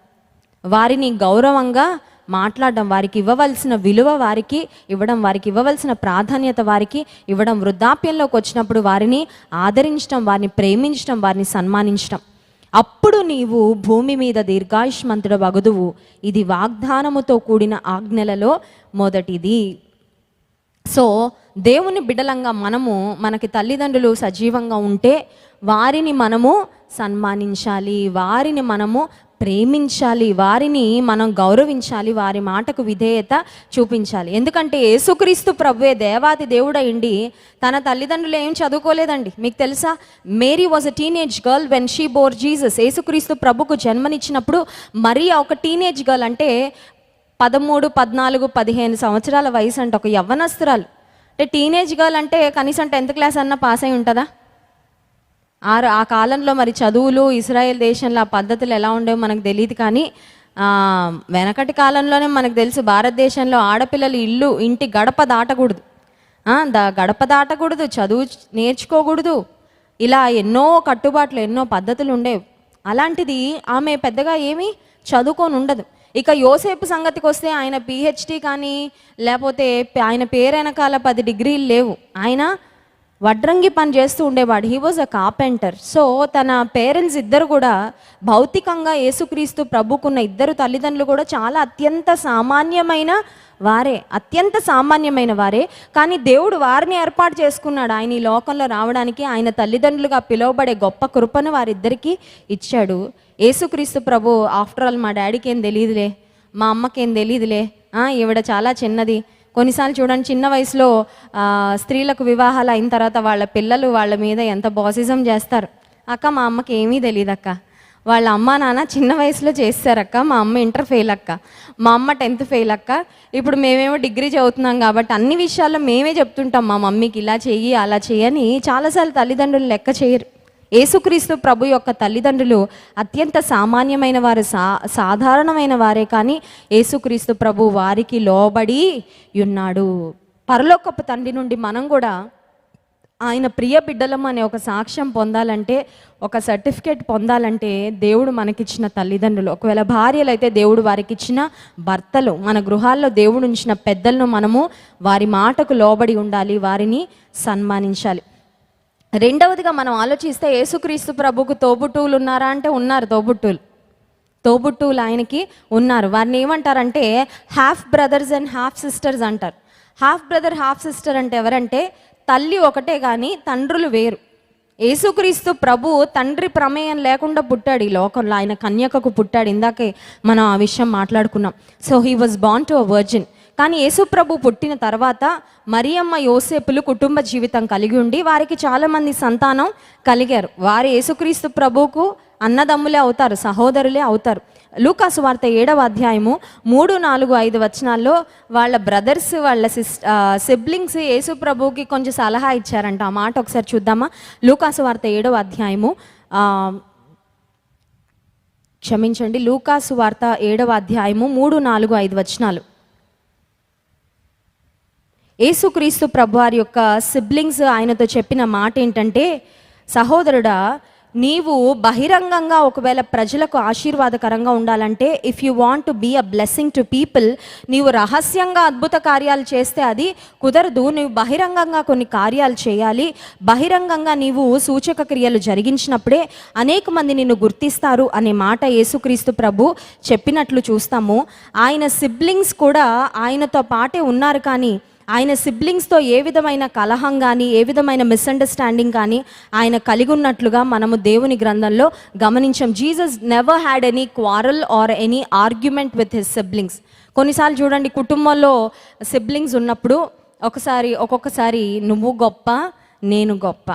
S1: వారిని గౌరవంగా మాట్లాడడం, వారికి ఇవ్వవలసిన విలువ వారికి ఇవ్వడం, వారికి ఇవ్వవలసిన ప్రాధాన్యత వారికి ఇవ్వడం, వృద్ధాప్యంలోకి వచ్చినప్పుడు వారిని ఆదరించడం, వారిని ప్రేమించడం, వారిని సన్మానించడం. అప్పుడు నీవు భూమి మీద దీర్ఘాయుష్మంతుడు వగుదువు. ఇది వాగ్దానముతో కూడిన ఆజ్ఞలలో మొదటిది. సో దేవుని బిడ్డలంగా మనము, మనకి తల్లిదండ్రులు సజీవంగా ఉంటే వారిని మనము సన్మానించాలి, వారిని మనము ప్రేమించాలి, వారిని మనం గౌరవించాలి, వారి మాటకు విధేయత చూపించాలి. ఎందుకంటే యేసుక్రీస్తు ప్రభువే దేవాది దేవుడైండి తన తల్లిదండ్రులు ఏం చదువుకోలేదండి. మీకు తెలుసా? Mary was a teenage girl when she bore Jesus. యేసుక్రీస్తు ప్రభుకు జన్మనిచ్చినప్పుడు మరియా ఒక టీనేజ్ గర్ల్, అంటే 13, 14, 15 సంవత్సరాల వయసు అంట, ఒక యవ్వనస్తురాలు. అంటే టీనేజ్ గర్ల్ అంటే కనీసం 10th క్లాస్ అన్న పాస్ అయి ఉంటుందా? ఆ కాలంలో మరి చదువులు, ఇజ్రాయెల్ దేశంలో ఆ పద్ధతులు ఎలా ఉండేవో మనకు తెలియదు. కానీ వెనకటి కాలంలోనే మనకు తెలుసు, భారతదేశంలో ఆడపిల్లలు ఇంటి గడప దాటకూడదు, గడప దాటకూడదు, చదువు నేర్చుకోకూడదు, ఇలా ఎన్నో కట్టుబాట్లు, ఎన్నో పద్ధతులు ఉండేవి. అలాంటిది ఆమె పెద్దగా ఏమీ చదువుకొని ఉండదు. ఇక యోసేపు సంగతికి వస్తే ఆయన PhD కానీ లేకపోతే ఆయన పేరు వెనకాల 10 డిగ్రీలు లేవు. ఆయన వడ్రంగి పని చేస్తూ ఉండేవాడు. He was a carpenter. So తన పేరెంట్స్ ఇద్దరు కూడా భౌతికంగా యేసుక్రీస్తు ప్రభుకున్న ఇద్దరు తల్లిదండ్రులు కూడా చాలా అత్యంత సామాన్యమైన వారే. కానీ దేవుడు వారిని ఏర్పాటు చేసుకున్నాడు ఆయన ఈ లోకంలో రావడానికి. ఆయన తల్లిదండ్రులుగా పిలువబడే గొప్ప కృపను వారిద్దరికీ ఇచ్చాడు. యేసుక్రీస్తు ప్రభు ఆఫ్టర్ ఆల్ మా డాడీకి ఏం తెలియదులే, మా అమ్మకి ఏం తెలియదులే, ఈవిడ చాలా చిన్నది. కొన్నిసార్లు చూడండి, చిన్న వయసులో స్త్రీలకు వివాహాలు అయిన తర్వాత వాళ్ళ పిల్లలు వాళ్ళ మీద ఎంత బాసిజం చేస్తారు. అక్క మా అమ్మకి ఏమీ తెలియదు అక్క, వాళ్ళ అమ్మ నాన్న చిన్న వయసులో చేస్తారక్క, మా అమ్మ ఇంటర్ ఫెయిల్ అక్క, మా అమ్మ 10th ఫెయిల్ అక్క, ఇప్పుడు మేమేమో డిగ్రీ చదువుతున్నాం కాబట్టి అన్ని విషయాల్లో మేమే చెప్తుంటాం మా మమ్మీకి ఇలా చెయ్యి అలా చెయ్యని. చాలాసార్లు తల్లిదండ్రులు లెక్క చేయరు. యేసుక్రీస్తు ప్రభు యొక్క తల్లిదండ్రులు అత్యంత సామాన్యమైన వారు, సాధారణమైన వారే. కానీ యేసుక్రీస్తు ప్రభు వారికి లోబడి ఉన్నాడు. పరలోకపు తండ్రి నుండి మనం కూడా ఆయన ప్రియ బిడ్డలం అనే ఒక సాక్ష్యం పొందాలంటే, ఒక సర్టిఫికేట్ పొందాలంటే దేవుడు మనకిచ్చిన తల్లిదండ్రులు, ఒకవేళ భార్యలు అయితే దేవుడు వారికి ఇచ్చిన భర్తలు, మన గృహాల్లో దేవుడు ఉంచిన పెద్దలను మనము వారి మాటకు లోబడి ఉండాలి, వారిని సన్మానించాలి. రెండవదిగా మనం ఆలోచిస్తే యేసుక్రీస్తు ప్రభుకు తోబుట్టువులు ఉన్నారా అంటే ఉన్నారు. తోబుట్టువులు ఆయనకి ఉన్నారు. వారిని ఏమంటారంటే half brothers and half sisters అంటారు. హాఫ్ బ్రదర్ హాఫ్ సిస్టర్ అంటే ఎవరంటే తల్లి ఒకటే కానీ తండ్రులు వేరు. యేసుక్రీస్తు ప్రభు తండ్రి ప్రమేయం లేకుండా పుట్టాడు ఈ లోకంలో. ఆయన కన్యకకు పుట్టాడు. ఇందాకే మనం ఆ విషయం మాట్లాడుకున్నాం. So he was born to a virgin. కానీ యేసు ప్రభు పుట్టిన తర్వాత మరియమ్మ యోసేపులు కుటుంబ జీవితం కలిగి ఉండి వారికి చాలామంది సంతానం కలిగారు. వారు యేసుక్రీస్తు ప్రభువుకు అన్నదమ్ములే అవుతారు, సహోదరులే అవుతారు. లూకాసు వార్త 7వ అధ్యాయము 3, 4, 5 వచనాల్లో వాళ్ళ బ్రదర్స్, వాళ్ళ సిబ్లింగ్స్ యేసు ప్రభువుకి కొంచెం సలహా ఇచ్చారంట. ఆ మాట ఒకసారి చూద్దామా? లూకాసు వార్త 7వ అధ్యాయము లూకాసు వార్త 7వ అధ్యాయము 3, 4, 5 వచనాలు. యేసుక్రీస్తు ప్రభువారి యొక్క సిబ్లింగ్స్ ఆయనతో చెప్పిన మాట ఏంటంటే, సహోదరుడా, నీవు బహిరంగంగా ఒకవేళ ప్రజలకు ఆశీర్వాదకరంగా ఉండాలంటే, if you want to be a blessing to people, నీవు రహస్యంగా అద్భుత కార్యాలు చేస్తే అది కుదరదు. నీవు బహిరంగంగా కొన్ని కార్యాలు చేయాలి. బహిరంగంగా నీవు సూచక క్రియలు జరిగించినప్పుడే అనేక మంది నిన్ను గుర్తిస్తారు అనే మాట యేసుక్రీస్తు ప్రభు చెప్పినట్లు చూస్తాము. ఆయన సిబ్లింగ్స్ కూడా ఆయనతో పాటే ఉన్నారు, కానీ ఆయన సిబ్లింగ్స్తో ఏ విధమైన కలహం కానీ, ఏ విధమైన మిస్అండర్స్టాండింగ్ కానీ ఆయన కలిగి ఉన్నట్లుగా మనము దేవుని గ్రంథంలో గమనించాం. Jesus never had any quarrel or any argument with his siblings. కొన్నిసార్లు చూడండి, కుటుంబంలో సిబ్లింగ్స్ ఉన్నప్పుడు ఒక్కొక్కసారి నువ్వు గొప్ప, నేను గొప్ప,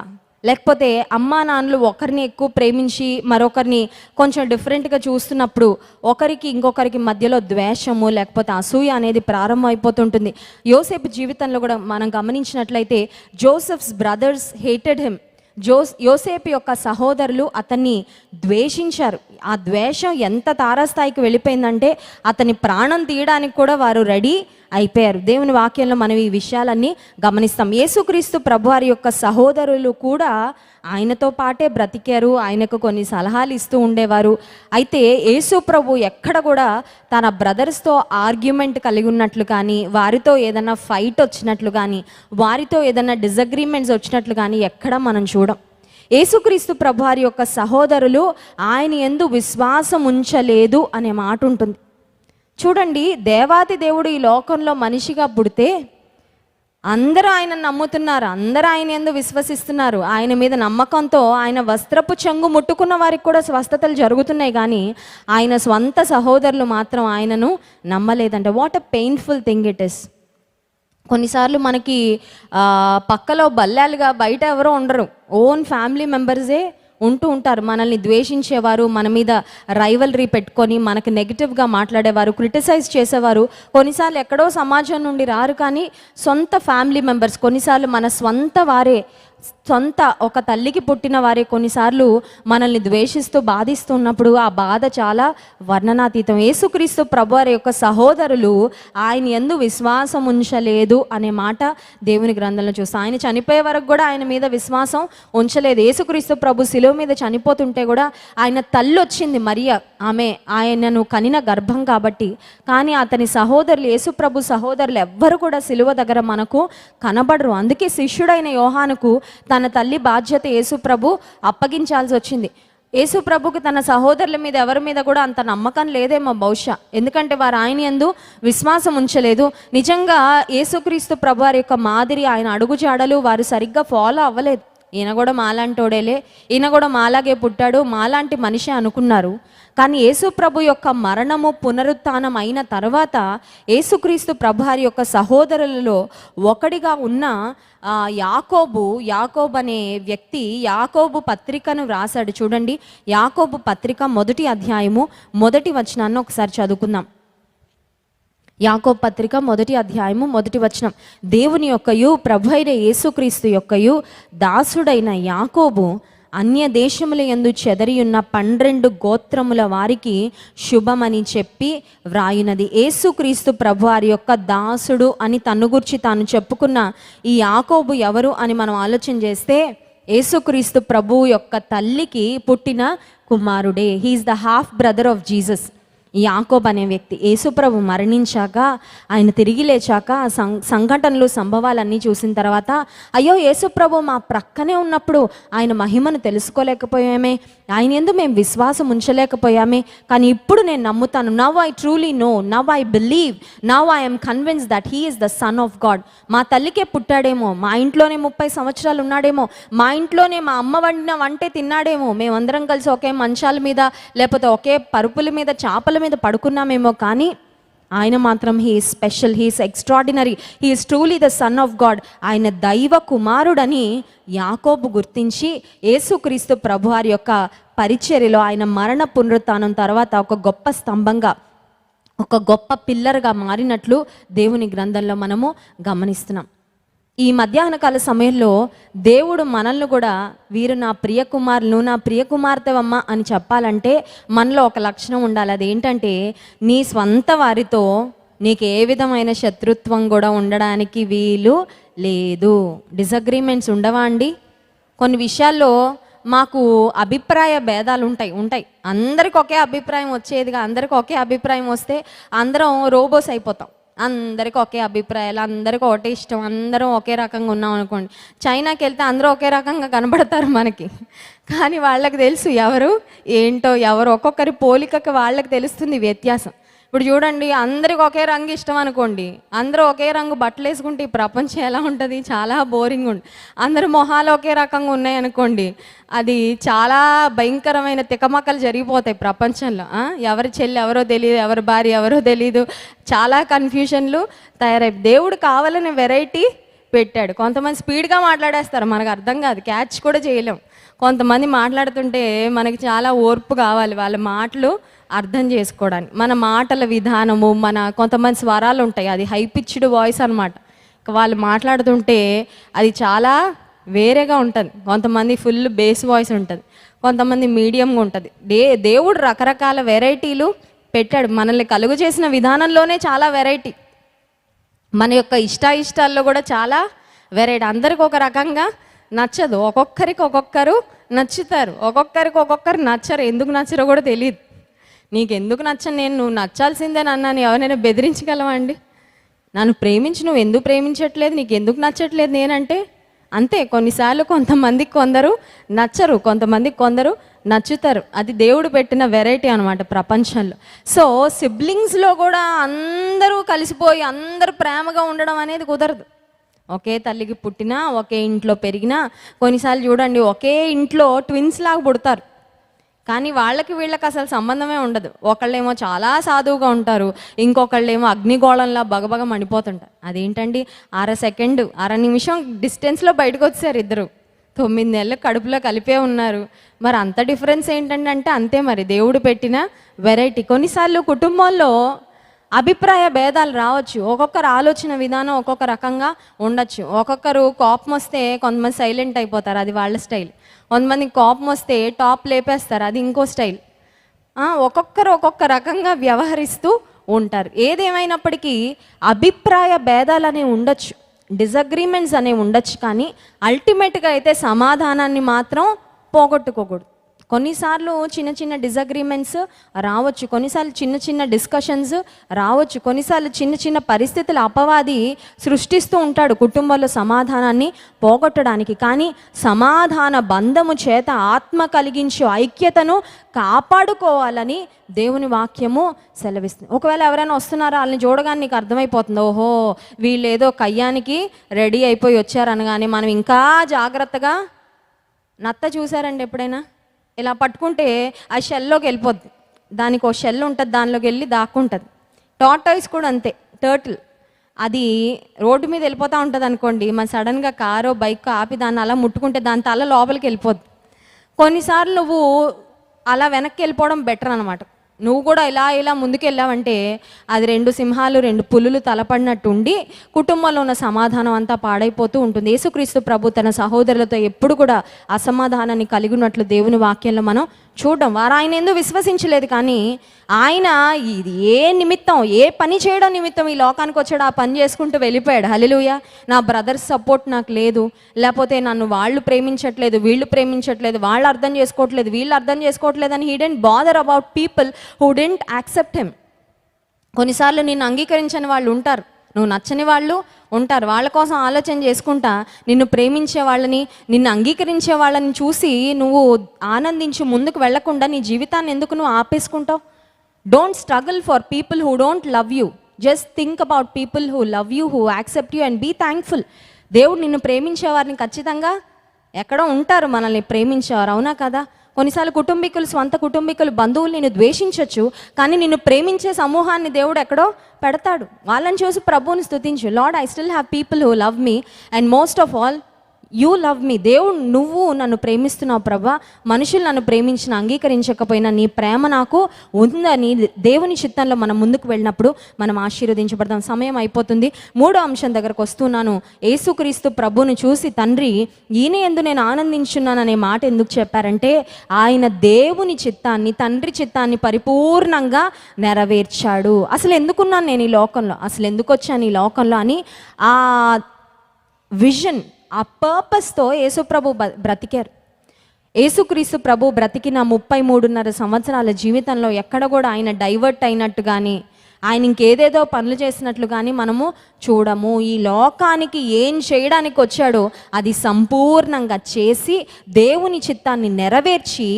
S1: లేకపోతే అమ్మా నాన్నలు ఒకరిని ఎక్కువ ప్రేమించి మరొకరిని కొంచెం డిఫరెంట్గా చూస్తున్నప్పుడు ఒకరికి ఇంకొకరికి మధ్యలో ద్వేషము లేకపోతే అసూయ అనేది ప్రారంభం అయిపోతుంటుంది. యోసేపు జీవితంలో కూడా మనం గమనించినట్లయితే జోసెఫ్స్ బ్రదర్స్ హేటెడ్ హిమ్. యోసేపు యొక్క సహోదరులు అతన్ని ద్వేషించారు. ఆ ద్వేషం ఎంత తారాస్థాయికి వెళ్ళిపోయిందంటే అతని ప్రాణం తీయడానికి కూడా వారు రెడీ అయిపోయారు. దేవుని వాక్యంలో మనం ఈ విషయాలన్నీ గమనిస్తాం. యేసుక్రీస్తు ప్రభువారి యొక్క సహోదరులు కూడా ఆయనతో పాటే బ్రతికారు, ఆయనకు కొన్ని సలహాలు ఇస్తూ ఉండేవారు. అయితే యేసు ప్రభు ఎక్కడ కూడా తన బ్రదర్స్తో ఆర్గ్యుమెంట్ కలిగి ఉన్నట్లు కానీ, వారితో ఏదైనా ఫైట్ వచ్చినట్లు కానీ, వారితో ఏదైనా డిజగ్రీమెంట్స్ వచ్చినట్లు కానీ ఎక్కడ మనం చూడం. యేసుక్రీస్తు ప్రభువారి యొక్క సహోదరులు ఆయన యందు విశ్వాసం ఉంచలేదు అనే మాట ఉంటుంది. చూడండి, దేవాతి దేవుడు ఈ లోకంలో మనిషిగా పుడితే అందరూ ఆయన నమ్ముతున్నారు, అందరూ ఆయన యందు విశ్వసిస్తున్నారు. ఆయన మీద నమ్మకంతో ఆయన వస్త్రపు చెంగు ముట్టుకున్న వారికి కూడా స్వస్థతలు జరుగుతున్నాయి, కానీ ఆయన స్వంత సహోదరులు మాత్రం ఆయనను నమ్మలేదంటే what a painful thing it is. కొన్నిసార్లు మనకి పక్కలో బల్లాలుగా బయట ఎవరో ఉండరు, ఓన్ ఫ్యామిలీ మెంబర్సే ఉంటూ ఉంటారు. మనల్ని ద్వేషించేవారు, మన మీద రైవలరీ పెట్టుకొని మనకి నెగిటివ్గా మాట్లాడేవారు, క్రిటిసైజ్ చేసేవారు. కొన్నిసార్లు ఎక్కడో సమాజం నుండి రారు, కానీ సొంత ఫ్యామిలీ మెంబర్స్, కొన్నిసార్లు మన స్వంత వారే, సొంత ఒక తల్లికి పుట్టిన వారే కొన్నిసార్లు మనల్ని ద్వేషిస్తూ బాధిస్తూ ఉన్నప్పుడు ఆ బాధ చాలా వర్ణనాతీతం. యేసుక్రీస్తు ప్రభువారి యొక్క సహోదరులు ఆయన యందు విశ్వాసం ఉంచలేదు అనే మాట దేవుని గ్రంథంలో చూస్తాం. ఆయన చనిపోయే వరకు కూడా ఆయన మీద విశ్వాసం ఉంచలేదు. యేసుక్రీస్తు ప్రభు శిలువ మీద చనిపోతుంటే కూడా ఆయన తల్లి వచ్చింది మరియ, ఆమె ఆయనను కనిన గర్భం కాబట్టి, కానీ అతని సహోదరులు, యేసు ప్రభు సహోదరులు ఎవ్వరు కూడా శిలువ దగ్గర మనకు కనబడరు. అందుకే శిష్యుడైన యోహానుకు తన తల్లి బాధ్యత యేసు ప్రభు అప్పగించాల్సి వచ్చింది. యేసు ప్రభుకి తన సహోదరుల మీద ఎవరి మీద కూడా అంత నమ్మకం లేదేమో బహుశా, ఎందుకంటే వారు ఆయన యందు విశ్వాసం ఉంచలేదు. నిజంగా యేసుక్రీస్తు ప్రభు వారి యొక్క మాదిరి, ఆయన అడుగుజాడలు వారు సరిగ్గా ఫాలో అవ్వలేదు. ఈయన కూడా మాలాంటోడేలే, ఈయన కూడా మాలాగే పుట్టాడు, మాలాంటి మనిషి అనుకున్నారు. కానీ యేసు ప్రభు యొక్క మరణము పునరుత్థానం అయిన తర్వాత యేసుక్రీస్తు ప్రభువారి యొక్క సహోదరులలో ఒకడిగా ఉన్న యాకోబు అనే వ్యక్తి యాకోబు పత్రికను వ్రాసాడు. చూడండి, యాకోబు పత్రిక 1వ అధ్యాయము 1వ వచనాన్ని ఒకసారి చదువుకుందాం. యాకోబు పత్రిక 1వ అధ్యాయము 1వ వచనం. దేవుని యొక్కయు ప్రభు అయిన యేసుక్రీస్తు యొక్కయు దాసుడైన యాకోబు అన్య దేశముల యందు చెదరియున్న 12 గోత్రముల వారికి శుభమని చెప్పి వ్రాయినది. యేసుక్రీస్తు ప్రభువారి యొక్క దాసుడు అని తను గురించి తాను చెప్పుకున్న ఈ యాకోబు ఎవరు అని మనం ఆలోచన చేస్తే, యేసుక్రీస్తు ప్రభువు యొక్క తల్లికి పుట్టిన కుమారుడే. He is the half brother of Jesus. ఈ యాకోబు అనే వ్యక్తి యేసుప్రభు మరణించాక, ఆయన తిరిగి లేచాక సంఘటనలు, సంభవాలన్నీ చూసిన తర్వాత, అయ్యో యేసుప్రభు మా ప్రక్కనే ఉన్నప్పుడు ఆయన మహిమను తెలుసుకోలేకపోయామే, ఆయన యందు మేము విశ్వాసం ఉంచలేకపోయామే, కానీ ఇప్పుడు నేను నమ్ముతాను. Now I truly know, now I believe, now I am convince that he is the son of God. మా తల్లికే పుట్టాడేమో, మా ఇంట్లోనే 30 సంవత్సరాలు ఉన్నాడేమో, మా ఇంట్లోనే మా అమ్మ వండిన వంటే తిన్నాడేమో, మేమందరం కలిసి ఒకే మంచాల మీద లేకపోతే ఒకే పరుపుల మీద చాపల మీద పడుకున్నామేమో, కానీ ఆయన మాత్రం he is special, he is extraordinary, he is truly the son of God. ఆయన దైవ కుమారుడని యాకోబు గుర్తించి యేసుక్రీస్తు ప్రభువారి యొక్క పరిచర్యలో ఆయన మరణ పునరుత్థానం తర్వాత ఒక గొప్ప స్తంభంగా, ఒక గొప్ప పిల్లర్గా మారినట్లు దేవుని గ్రంథంలో మనము గమనిస్తున్నాం. ఈ మధ్యాహ్న కాల సమయంలో దేవుడు మనల్ని కూడా వీరు నా ప్రియ కుమారులు, నా ప్రియ కుమార్తెవమ్మ అని చెప్పాలంటే మనలో ఒక లక్షణం ఉండాలి. అదేంటంటే నీ స్వంత వారితో నీకు ఏ విధమైన శత్రుత్వం కూడా ఉండడానికి వీలు లేదు. డిసగ్రీమెంట్స్ ఉండవా అండి? కొన్ని విషయాల్లో మాకు అభిప్రాయ భేదాలు ఉంటాయి. అందరికి ఒకే అభిప్రాయం వచ్చేదిగా, అందరికి ఒకే అభిప్రాయం వస్తే అందరం రోబోస్ అయిపోతాం. అందరికి ఒకే అభిప్రాయాలు, అందరికి ఒకటే ఇష్టం, అందరం ఒకే రకంగా ఉన్నాం అనుకోండి. చైనాకి వెళ్తే అందరూ ఒకే రకంగా కనబడతారు మనకి, కానీ వాళ్ళకి తెలుసు ఎవరు ఏంటో, ఎవరు ఒక్కొక్కరి పోలికకి వాళ్ళకి తెలుస్తుంది వ్యత్యాసం. ఇప్పుడు చూడండి, అందరికి ఒకే రంగు ఇష్టం అనుకోండి, అందరూ ఒకే రంగు బట్టలు వేసుకుంటే ఈ ప్రపంచం ఎలా ఉంటుంది? చాలా బోరింగ్ ఉంటుంది. అందరు మొహాలు ఒకే రకంగా ఉన్నాయనుకోండి, అది చాలా భయంకరమైన తికమకలు జరిగిపోతాయి ప్రపంచంలో. ఎవరి చెల్లి ఎవరో తెలియదు, ఎవరి భార్య ఎవరో తెలియదు, చాలా కన్ఫ్యూషన్లు తయారై. దేవుడు కావాలని వెరైటీ పెట్టాడు. కొంతమంది స్పీడ్గా మాట్లాడేస్తారు, మనకు అర్థం కాదు, క్యాచ్ కూడా చేయలేం. కొంతమంది మాట్లాడుతుంటే మనకి చాలా ఓర్పు కావాలి వాళ్ళ మాటలు అర్థం చేసుకోవడానికి. మన మాటల విధానము, మన కొంతమంది స్వరాలు ఉంటాయి, అది హై పిచ్డ్ వాయిస్ అనమాట. వాళ్ళు మాట్లాడుతుంటే అది చాలా వేరేగా ఉంటుంది. కొంతమంది ఫుల్ బేస్ వాయిస్ ఉంటుంది, కొంతమంది మీడియంగా ఉంటుంది. దేవుడు రకరకాల వెరైటీలు పెట్టాడు. మనల్ని కలుగు చేసిన విధానంలోనే చాలా వెరైటీ, మన యొక్క ఇష్టాయిష్టాల్లో కూడా చాలా వెరైటీ. అందరికి ఒక రకంగా నచ్చదు, ఒక్కొక్కరికి ఒక్కొక్కరు నచ్చుతారు, ఒక్కొక్కరికి ఒక్కొక్కరు నచ్చరు. ఎందుకు నచ్చరో కూడా తెలియదు. నీకు ఎందుకు నచ్చను నేను, నువ్వు నచ్చాల్సిందే నన్ను ఎవరైనా బెదిరించగలవా అండి? నన్ను ప్రేమించి నువ్వు ఎందుకు ప్రేమించట్లేదు, నీకు ఎందుకు నచ్చట్లేదు నేనంటే అంతే. కొన్నిసార్లు కొంతమందికి కొందరు నచ్చరు, కొంతమందికి కొందరు నచ్చుతారు. అది దేవుడు పెట్టిన వెరైటీ అనమాట ప్రపంచంలో. సో సిబ్లింగ్స్లో కూడా అందరూ కలిసిపోయి అందరూ ప్రేమగా ఉండడం అనేది కుదరదు. ఒకే తల్లికి పుట్టినా, ఒకే ఇంట్లో పెరిగినా, కొన్నిసార్లు చూడండి ఒకే ఇంట్లో ట్విన్స్ లాగా పుడతారు, కానీ వాళ్ళకి వీళ్ళకి అసలు సంబంధమే ఉండదు. ఒకళ్ళేమో చాలా సాధువుగా ఉంటారు, ఇంకొకళ్ళేమో అగ్నిగోళంలా బగబగ మండిపోతుంటారు. అదేంటండి, అర నిమిషం డిస్టెన్స్లో బయటకు వచ్చారు ఇద్దరు, 9 నెలలు కడుపులో కలిపే ఉన్నారు. మరి అంత డిఫరెన్స్ ఏంటంటే అంటే అంతే మరి దేవుడు పెట్టిన వెరైటీ. కొన్నిసార్లు కుటుంబంలో అభిప్రాయ భేదాలు రావచ్చు, ఒక్కొక్కరు ఆలోచన విధానం ఒక్కొక్క రకంగా ఉండొచ్చు. ఒక్కొక్కరు కోపం వస్తే కొంతమంది సైలెంట్ అయిపోతారు, అది వాళ్ళ స్టైల్. కొంతమందికి కోపం వస్తే టాప్ లేపేస్తారు, అది ఇంకో స్టైల్. ఒక్కొక్కరు ఒక్కొక్క రకంగా వ్యవహరిస్తూ ఉంటారు. ఏదేమైనప్పటికీ అభిప్రాయ భేదాలు అనేవి ఉండొచ్చు, డిసగ్రీమెంట్స్ అనేవి ఉండొచ్చు, కానీ అల్టిమేట్గా అయితే సమాధానాన్ని మాత్రం పోగొట్టుకోకూడదు. కొన్నిసార్లు చిన్న చిన్న డిసగ్రీమెంట్స్ రావచ్చు, కొన్నిసార్లు చిన్న చిన్న డిస్కషన్స్ రావచ్చు, కొన్నిసార్లు చిన్న చిన్న పరిస్థితుల అపవాది సృష్టిస్తూ ఉంటాడు కుటుంబంలో సమాధానాన్ని పోగొట్టడానికి. కానీ సమాధాన బంధము చేత ఆత్మ కలిగించే ఐక్యతను కాపాడుకోవాలని దేవుని వాక్యము సెలవిస్తుంది. ఒకవేళ ఎవరైనా వస్తున్నారో వాళ్ళని చూడగానే నీకు అర్థమైపోతుంది, ఓహో వీళ్ళు ఏదో కయ్యానికి రెడీ అయిపోయి వచ్చారనగానే మనం ఇంకా జాగ్రత్తగా. నత్త చూసారండి ఎప్పుడైనా? ఇలా పట్టుకుంటే ఆ షెల్లోకి వెళ్ళిపోద్ది, దానికి ఒక షెల్ ఉంటుంది, దానిలోకి వెళ్ళి దాక్కుంటుంది. టార్టాయిస్ కూడా అంతే, టర్టిల్. అది రోడ్డు మీద వెళ్ళిపోతూ ఉంటుంది అనుకోండి, మన సడన్గా కారో బైక్ ఆపి దాన్ని అలా ముట్టుకుంటే దాని తల లోపలికి వెళ్ళిపోద్ది. కొన్నిసార్లు నువ్వు అలా వెనక్కి వెళ్ళిపోవడం బెటర్ అనమాట. నువ్వు కూడా ఇలా ముందుకు వెళ్ళావంటే అది 2 సింహాలు 2 పులులు తలపడినట్టు ఉండి కుటుంబంలో ఉన్న సమాధానం అంతా పాడైపోతూ ఉంటుంది. యేసుక్రీస్తు ప్రభు తన సహోదరులతో ఎప్పుడు కూడా అసమాధానాన్ని కలిగి ఉన్నట్లు దేవుని వాక్యంలో మనం చూడడం. వారు ఆయన ఎందుకు విశ్వసించలేదు, కానీ ఆయన ఇది ఏ నిమిత్తం, ఏ పని చేయడం నిమిత్తం ఈ లోకానికి వచ్చాడు, ఆ పని చేసుకుంటూ వెళ్ళిపోయాడు. హల్లెలూయా. నా బ్రదర్స్ సపోర్ట్ నాకు లేదు, లేకపోతే నన్ను వాళ్ళు ప్రేమించట్లేదు, వీళ్ళు ప్రేమించట్లేదు, వాళ్ళు అర్థం చేసుకోవట్లేదు, వీళ్ళు అర్థం చేసుకోవట్లేదు అని he didn't bother about people who didn't accept him. కొన్నిసార్లు నిన్ను అంగీకరించని వాళ్ళు ఉంటారు, నువ్వు నచ్చని వాళ్ళు ఉంటారు. వాళ్ళ కోసం ఆలోచన చేసుకుంటా నిన్ను ప్రేమించే వాళ్ళని, నిన్ను అంగీకరించే వాళ్ళని చూసి నువ్వు ఆనందించి ముందుకు వెళ్లకుండా నీ జీవితాన్ని ఎందుకు నువ్వు ఆపేసుకుంటావు? Don't struggle for people who don't love you. Just think about people who love you, who accept you and be thankful. దేవుడు నిన్ను ప్రేమించే వారిని ఖచ్చితంగా ఎక్కడో ఉంటారు మనల్ని ప్రేమించేవారు, అవునా కదా? కొన్నిసార్లు కుటుంబీకులు, స్వంత కుటుంబీకులు, బంధువులు నిన్ను ద్వేషించవచ్చు, కానీ నిన్ను ప్రేమించే సమూహాన్ని దేవుడు ఎక్కడో పెడతాడు. వాళ్ళని చూసి ప్రభువుని స్తుతించు. Lord, I still have people who love me and most of all you love me, దేవుడు నువ్వు నన్ను ప్రేమిస్తున్నావు ప్రభా, మనుషులు నన్ను ప్రేమించిన అంగీకరించకపోయినా నీ ప్రేమ నాకు ఉందని దేవుని చిత్తంలో మనం ముందుకు వెళ్ళినప్పుడు మనం ఆశీర్వదించబడతాం. సమయం అయిపోతుంది. 3వ అంశం దగ్గరకు వస్తున్నాను. యేసుక్రీస్తు ప్రభువును చూసి తండ్రి ఈయన యందు నేను ఆనందించున్నాననే మాట ఎందుకు చెప్పారంటే ఆయన దేవుని చిత్తాన్ని, తండ్రి చిత్తాన్ని పరిపూర్ణంగా నెరవేర్చాడు. అసలు ఎందుకున్నాను నేను ఈ లోకంలో, అసలు ఎందుకు వచ్చాను ఈ లోకంలో అని ఆ విజన్, ఆ పర్పస్తో యేసుప్రభు బ్రతికారు. యేసుక్రీస్తు ప్రభు బ్రతికిన 33.5 సంవత్సరాల జీవితంలో ఎక్కడ కూడా ఆయన డైవర్ట్ అయినట్టు కానీ, ఆయన ఇంకేదేదో పనులు చేసినట్లు కానీ మనము చూడము. ఈ లోకానికి ఏం చేయడానికి వచ్చాడో అది సంపూర్ణంగా చేసి దేవుని చిత్తాన్ని నెరవేర్చి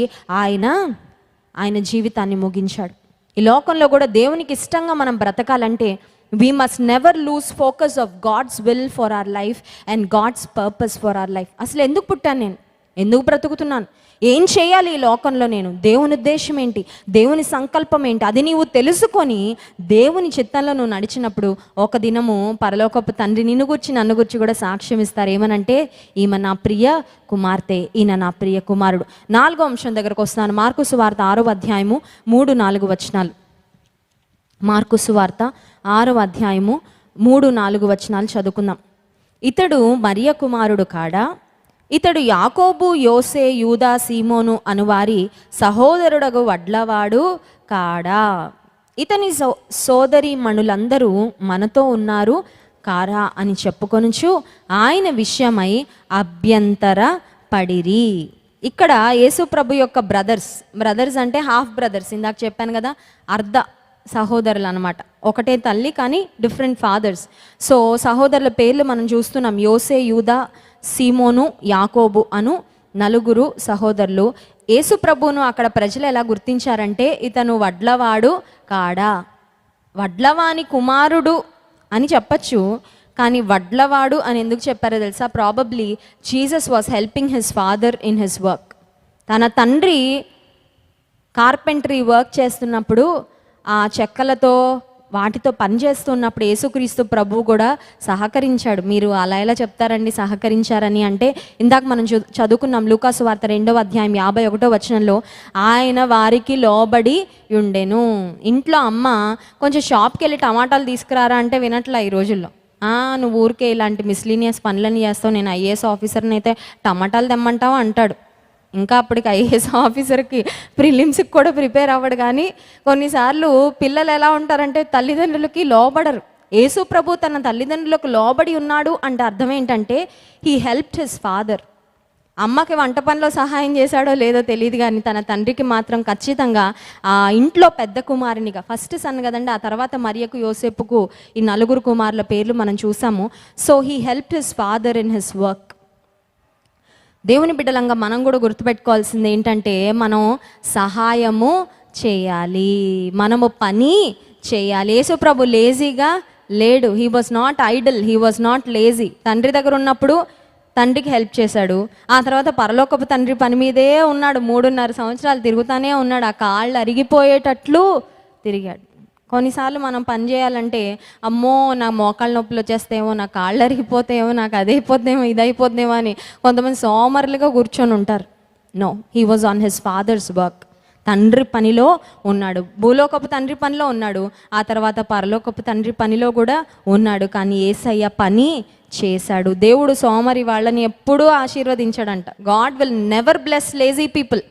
S1: ఆయన జీవితాన్ని ముగించాడు. ఈ లోకంలో కూడా దేవునికి ఇష్టంగా మనం బ్రతకాలంటే we must never lose focus of God's will for our life and God's purpose for our life. అసలు ఎందుకు పుట్టాను నేను, ఎందుకు బ్రతుకుతున్నాను, ఏం చేయాలి ఈ లోకంలో, నేను దేవుని ఉద్దేశం ఏంటి, దేవుని సంకల్పం ఏంటి, అది నీవు తెలుసుకొని దేవుని చిత్తంలో నువ్వు నడిచినప్పుడు ఒక దినము పరలోకపు తండ్రి నిన్ను గురించి నన్ను గురించి కూడా సాక్ష్యం ఇస్తారు. ఏమనంటే ఈమె నా ప్రియ కుమార్తె, ఈయన నా ప్రియ కుమారుడు. 4వ అంశం దగ్గరకు వస్తున్నాను. మార్కు సువార్త 6వ అధ్యాయము 3-4 వచనాలు. మార్కు సువార్త 6వ అధ్యాయము 3-4 వచనాలు చదువుకుందాం. ఇతడు మరియ కుమారుడు కాడా? ఇతడు యాకోబు, యోసే, యూదా, సీమోను అనువారి సహోదరుడగు వడ్లవాడు కాడా? ఇతని సోదరి మణులందరూ మనతో ఉన్నారు కారా అని చెప్పుకొనుచు ఆయన విషయమై అభ్యంతర పడిరి. ఇక్కడ యేసు ప్రభు యొక్క బ్రదర్స్ అంటే హాఫ్ బ్రదర్స్, ఇందాక చెప్పాను కదా, అర్ధ సహోదరులు అనమాట. ఒకటే తల్లి కానీ డిఫరెంట్ ఫాదర్స్. సో సహోదరుల పేర్లు మనం చూస్తున్నాం. యోసే, యూదా, సీమోను, యాకోబు అను 4 సహోదరులు. యేసు ప్రభువును అక్కడ ప్రజలు ఎలా గుర్తించారంటే ఇతను వడ్లవాడు కాడా, వడ్లవాని కుమారుడు అని చెప్పచ్చు. కానీ వడ్లవాడు అని ఎందుకు చెప్పారో తెలుసా? Probably Jesus was helping his father in his work. తన తండ్రి కార్పెంటరీ వర్క్ చేస్తున్నప్పుడు ఆ చెక్కలతో వాటితో పని చేస్తున్నప్పుడు యేసుక్రీస్తు ప్రభువు కూడా సహకరించాడు. మీరు అలా ఎలా చెప్తారండి సహకరించారని అంటే, ఇందాక మనం చదువుకున్నాం లూకాసు వార్త 2వ అధ్యాయం 51వ వచనంలో ఆయన వారికి లోబడి ఉండెను. ఇంట్లో అమ్మ కొంచెం షాప్కి వెళ్ళి టమాటాలు తీసుకురారా అంటే వినట్లా ఈ రోజుల్లో. నువ్వు ఊరికే ఇలాంటి మిస్లీనియస్ పనులని చేస్తావు, నేను ఐఏఎస్ ఆఫీసర్ని అయితే టమాటాలు తెమ్మంటావా అంటాడు. ఇంకా అప్పటికి ఐఏఎస్ ఆఫీసర్కి ప్రిలిమ్స్కి కూడా ప్రిపేర్ అవ్వడు. కానీ కొన్నిసార్లు పిల్లలు ఎలా ఉంటారంటే తల్లిదండ్రులకి లోబడరు. యేసు ప్రభు తన తల్లిదండ్రులకు లోబడి ఉన్నాడు అంటే అర్థం ఏంటంటే హీ హెల్ప్డ్ హిస్ ఫాదర్. అమ్మకి వంట పనిలో సహాయం చేశాడో లేదో తెలియదు కానీ తన తండ్రికి మాత్రం ఖచ్చితంగా ఆ ఇంట్లో పెద్ద కుమారునిగా, ఫస్ట్ సన్ కదండి, ఆ తర్వాత మరియకు, యోసేపుకు ఈ 4 కుమారుల పేర్లు మనం చూసాము. So he helped his father in his work. దేవుని బిడ్డలంగా మనం కూడా గుర్తుపెట్టుకోవాల్సింది ఏంటంటే మనం సహాయము చేయాలి, మనము పని చేయాలి. యేసు ప్రభు లేజీగా లేడు. He was not Idol, he was not lazy. తండ్రి దగ్గర ఉన్నప్పుడు తండ్రికి హెల్ప్ చేశాడు. ఆ తర్వాత పరలోకపు తండ్రి పని మీదే ఉన్నాడు. 3.5 సంవత్సరాలు తిరుగుతానే ఉన్నాడు. ఆ కాళ్ళు అరిగిపోయేటట్లు తిరిగాడు. కొన్నిసార్లు మనం పని చేయాలంటే అమ్మో నా మోకాళ్ళ నొప్పులు వచ్చేస్తేమో, నా కాళ్ళు అరిగిపోతేమో, నాకు అదైపోతేమో ఇదైపోతేమో అని కొంతమంది సోమరులుగా కూర్చొని ఉంటారు. No, he was on his father's work. తండ్రి పనిలో ఉన్నాడు. భూలోకపు తండ్రి పనిలో ఉన్నాడు, ఆ తర్వాత పరలోకపు తండ్రి పనిలో కూడా ఉన్నాడు. కానీ యేసయ్య పని చేశాడు. దేవుడు సోమరి వాళ్ళని ఎప్పుడూ ఆశీర్వదించాడంట. God will never bless lazy people.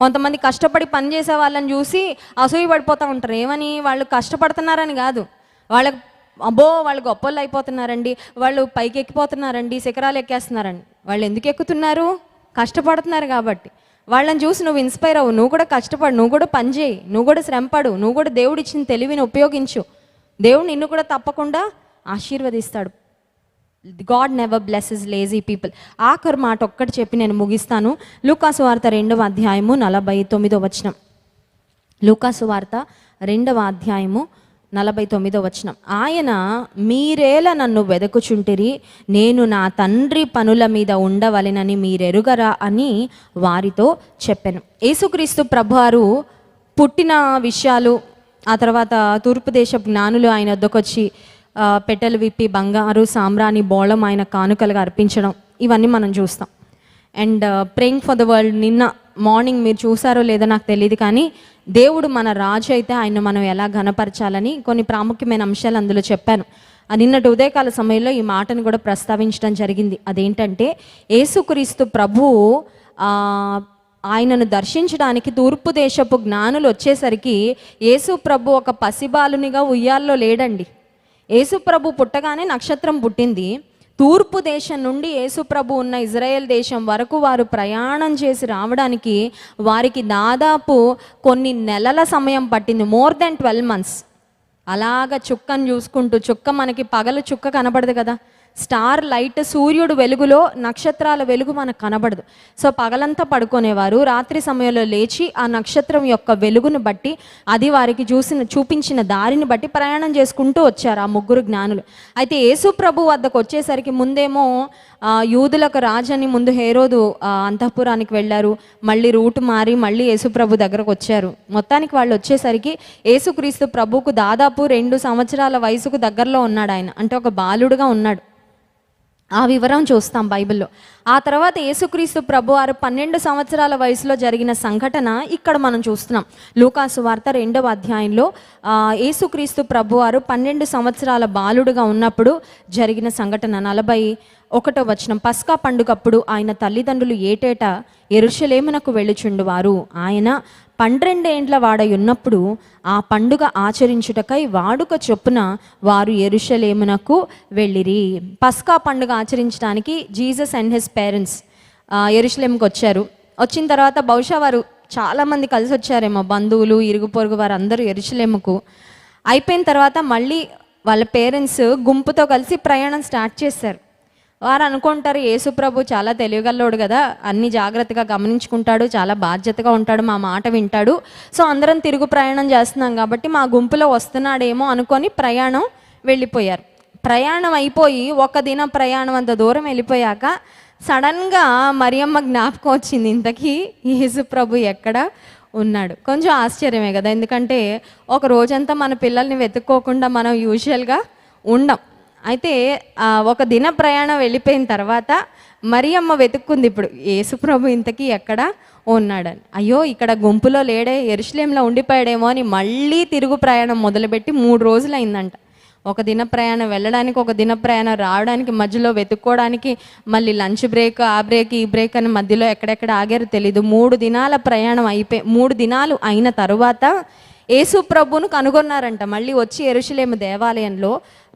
S1: కొంతమంది కష్టపడి పని చేసే వాళ్ళని చూసి అసూయ పడిపోతూ ఉంటారు. ఏమని? వాళ్ళు కష్టపడుతున్నారని కాదు, వాళ్ళు గొప్పలు అయిపోతున్నారండి, వాళ్ళు పైకి ఎక్కిపోతున్నారండి, శిఖరాలు ఎక్కేస్తున్నారండి. వాళ్ళు ఎందుకు ఎక్కుతున్నారు? కష్టపడుతున్నారు కాబట్టి. వాళ్ళని చూసి నువ్వు ఇన్స్పైర్ అవ్వు, నువ్వు కూడా కష్టపడు, నువ్వు కూడా పని చేయి, నువ్వు కూడా శ్రమపడు, నువ్వు కూడా దేవుడు ఇచ్చిన తెలివిని ఉపయోగించు. దేవుడు నిన్ను కూడా తప్పకుండా ఆశీర్వదిస్తాడు. God never blesses lazy people. ఆఖరు మాట ఒక్కటి చెప్పి నేను ముగిస్తాను. లూకాసు వార్త 2వ అధ్యాయము 49వ వచనం. లూకాసు వార్త 2వ అధ్యాయము 49వ వచనం. ఆయన మీరేల నన్ను వెదకుచుంటిరి, నేను నా తండ్రి పనుల మీద ఉండవలెనని మీరెరుగరా అని వారితో చెప్పాను. యేసుక్రీస్తు ప్రభువారు పుట్టిన విషయాలు, ఆ తర్వాత తూర్పు దేశపు జ్ఞానులు ఆయన వద్దకొచ్చి పెట్టెలు విప్పి బంగారు సామ్రాణి బోళం ఆయన కానుకలుగా అర్పించడం, ఇవన్నీ మనం చూస్తాం. And praying for the world, నిన్న మార్నింగ్ మీరు చూసారో లేదో నాకు తెలియదు, కానీ దేవుడు మన రాజు అయితే ఆయన మనం ఎలా ఘనపరచాలని కొన్ని ప్రాముఖ్యమైన అంశాలు అందులో చెప్పాను. నిన్నటి ఉదయకాల సమయంలో ఈ మాటను కూడా ప్రస్తావించడం జరిగింది. అదేంటంటే యేసుక్రీస్తు ప్రభువు ఆయనను దర్శించడానికి తూర్పు దేశపు జ్ఞానులు వచ్చేసరికి యేసు ప్రభు ఒక పసిబాలునిగా ఉయ్యాల్లో లేడండి. యేసు ప్రభు పుట్టగానే నక్షత్రం పుట్టింది. తూర్పు దేశం నుండి యేసుప్రభు ఉన్న ఇజ్రాయెల్ దేశం వరకు వారు ప్రయాణం చేసి రావడానికి వారికి దాదాపు కొన్ని నెలల సమయం పట్టింది. More than 12 months. అలాగ చుక్కను చూసుకుంటూ, చుక్క మనకి పగలు చుక్క కనబడదు కదా, స్టార్ లైట్, సూర్యుడు వెలుగులో నక్షత్రాల వెలుగు మనకు కనబడదు. సో పగలంతా పడుకునేవారు, రాత్రి సమయంలో లేచి ఆ నక్షత్రం యొక్క వెలుగును బట్టి, అది వారికి చూపించిన దారిని బట్టి ప్రయాణం చేసుకుంటూ వచ్చారు ఆ ముగ్గురు జ్ఞానులు. అయితే యేసు ప్రభు వద్దకు వచ్చేసరికి ముందేమో యూదులకు రాజని ముందు హేరోదు అంతఃపురానికి వెళ్ళారు, మళ్ళీ రూట్ మారి మళ్ళీ యేసు ప్రభు దగ్గరకు వచ్చారు. మొత్తానికి వాళ్ళు వచ్చేసరికి యేసుక్రీస్తు ప్రభుకు దాదాపు 2 సంవత్సరాల వయసుకు దగ్గరలో ఉన్నాడు ఆయన, అంటే ఒక బాలుడుగా ఉన్నాడు. ఆ వివరం చూస్తాం బైబిల్లో. ఆ తర్వాత యేసుక్రీస్తు ప్రభు వారు 12 సంవత్సరాల వయసులో జరిగిన సంఘటన ఇక్కడ మనం చూస్తున్నాం. లూకాసు వార్త 2వ అధ్యాయంలో యేసుక్రీస్తు ప్రభు వారు 12 సంవత్సరాల బాలుడుగా ఉన్నప్పుడు జరిగిన సంఘటన. 41వ వచనం, పస్కా పండుగప్పుడు ఆయన తల్లిదండ్రులు ఏటేటా యెరూషలేమునకు వెళ్ళుచుండువారు. ఆయన 12 ఏండ్ల వాడై ఉన్నప్పుడు ఆ పండుగ ఆచరించుటకై వాడుక చొప్పున వారు యెరూషలేమునకు వెళ్ళిరి. పస్కా పండుగ ఆచరించడానికి జీసస్ అండ్ హిస్ పేరెంట్స్ యెరూషలేముకి వచ్చారు. వచ్చిన తర్వాత బహుశా వారు చాలామంది కలిసి వచ్చారేమో, బంధువులు, ఇరుగు పొరుగు వారు అందరూ యెరూషలేముకు. అయిపోయిన తర్వాత మళ్ళీ వాళ్ళ పేరెంట్స్ గుంపుతో కలిసి ప్రయాణం స్టార్ట్ చేశారు. వారు అనుకుంటారు యేసుప్రభు చాలా తెలివిగల్లోడు కదా, అన్ని జాగ్రత్తగా గమనించుకుంటాడు, చాలా బాధ్యతగా ఉంటాడు, మా మాట వింటాడు, సో అందరం తిరుగు ప్రయాణం చేస్తున్నాం కాబట్టి మా గుంపులో వస్తున్నాడేమో అనుకొని ప్రయాణం వెళ్ళిపోయారు. ప్రయాణం అయిపోయి ఒక దిన ప్రయాణం అంత దూరం వెళ్ళిపోయాక సడన్గా మరియమ్మ జ్ఞాపకం వచ్చింది, ఇంతకీ యేసుప్రభు ఎక్కడ ఉన్నాడు. కొంచెం ఆశ్చర్యమే కదా, ఎందుకంటే ఒక రోజంతా మన పిల్లల్ని వెతుక్కోకుండా మనం యూజువల్గా ఉండం. అయితే ఒక దిన ప్రయాణం వెళ్ళిపోయిన తర్వాత మరియమ్మ వెతుక్కుంది ఇప్పుడు యేసుప్రభు ఇంతకీ ఎక్కడ ఉన్నాడని. అయ్యో ఇక్కడ గుంపులో లేడే, యెరూషలేంలో ఉండిపోయాడేమో అని మళ్ళీ తిరుగు ప్రయాణం మొదలుపెట్టి 3 రోజులు అయిందంట. ఒక దిన ప్రయాణం వెళ్ళడానికి, ఒక దిన ప్రయాణం రావడానికి, మధ్యలో వెతుక్కోవడానికి, మళ్ళీ లంచ్ బ్రేక్, ఆ బ్రేక్, ఈ బ్రేక్ అని మధ్యలో ఎక్కడెక్కడ ఆగారో తెలీదు. 3 దినాల ప్రయాణం 3 దినాలు అయిన తరువాత యేసు ప్రభువును కనుగొన్నారంట. మళ్ళీ వచ్చి యెరూషలేము దేవాలయంలో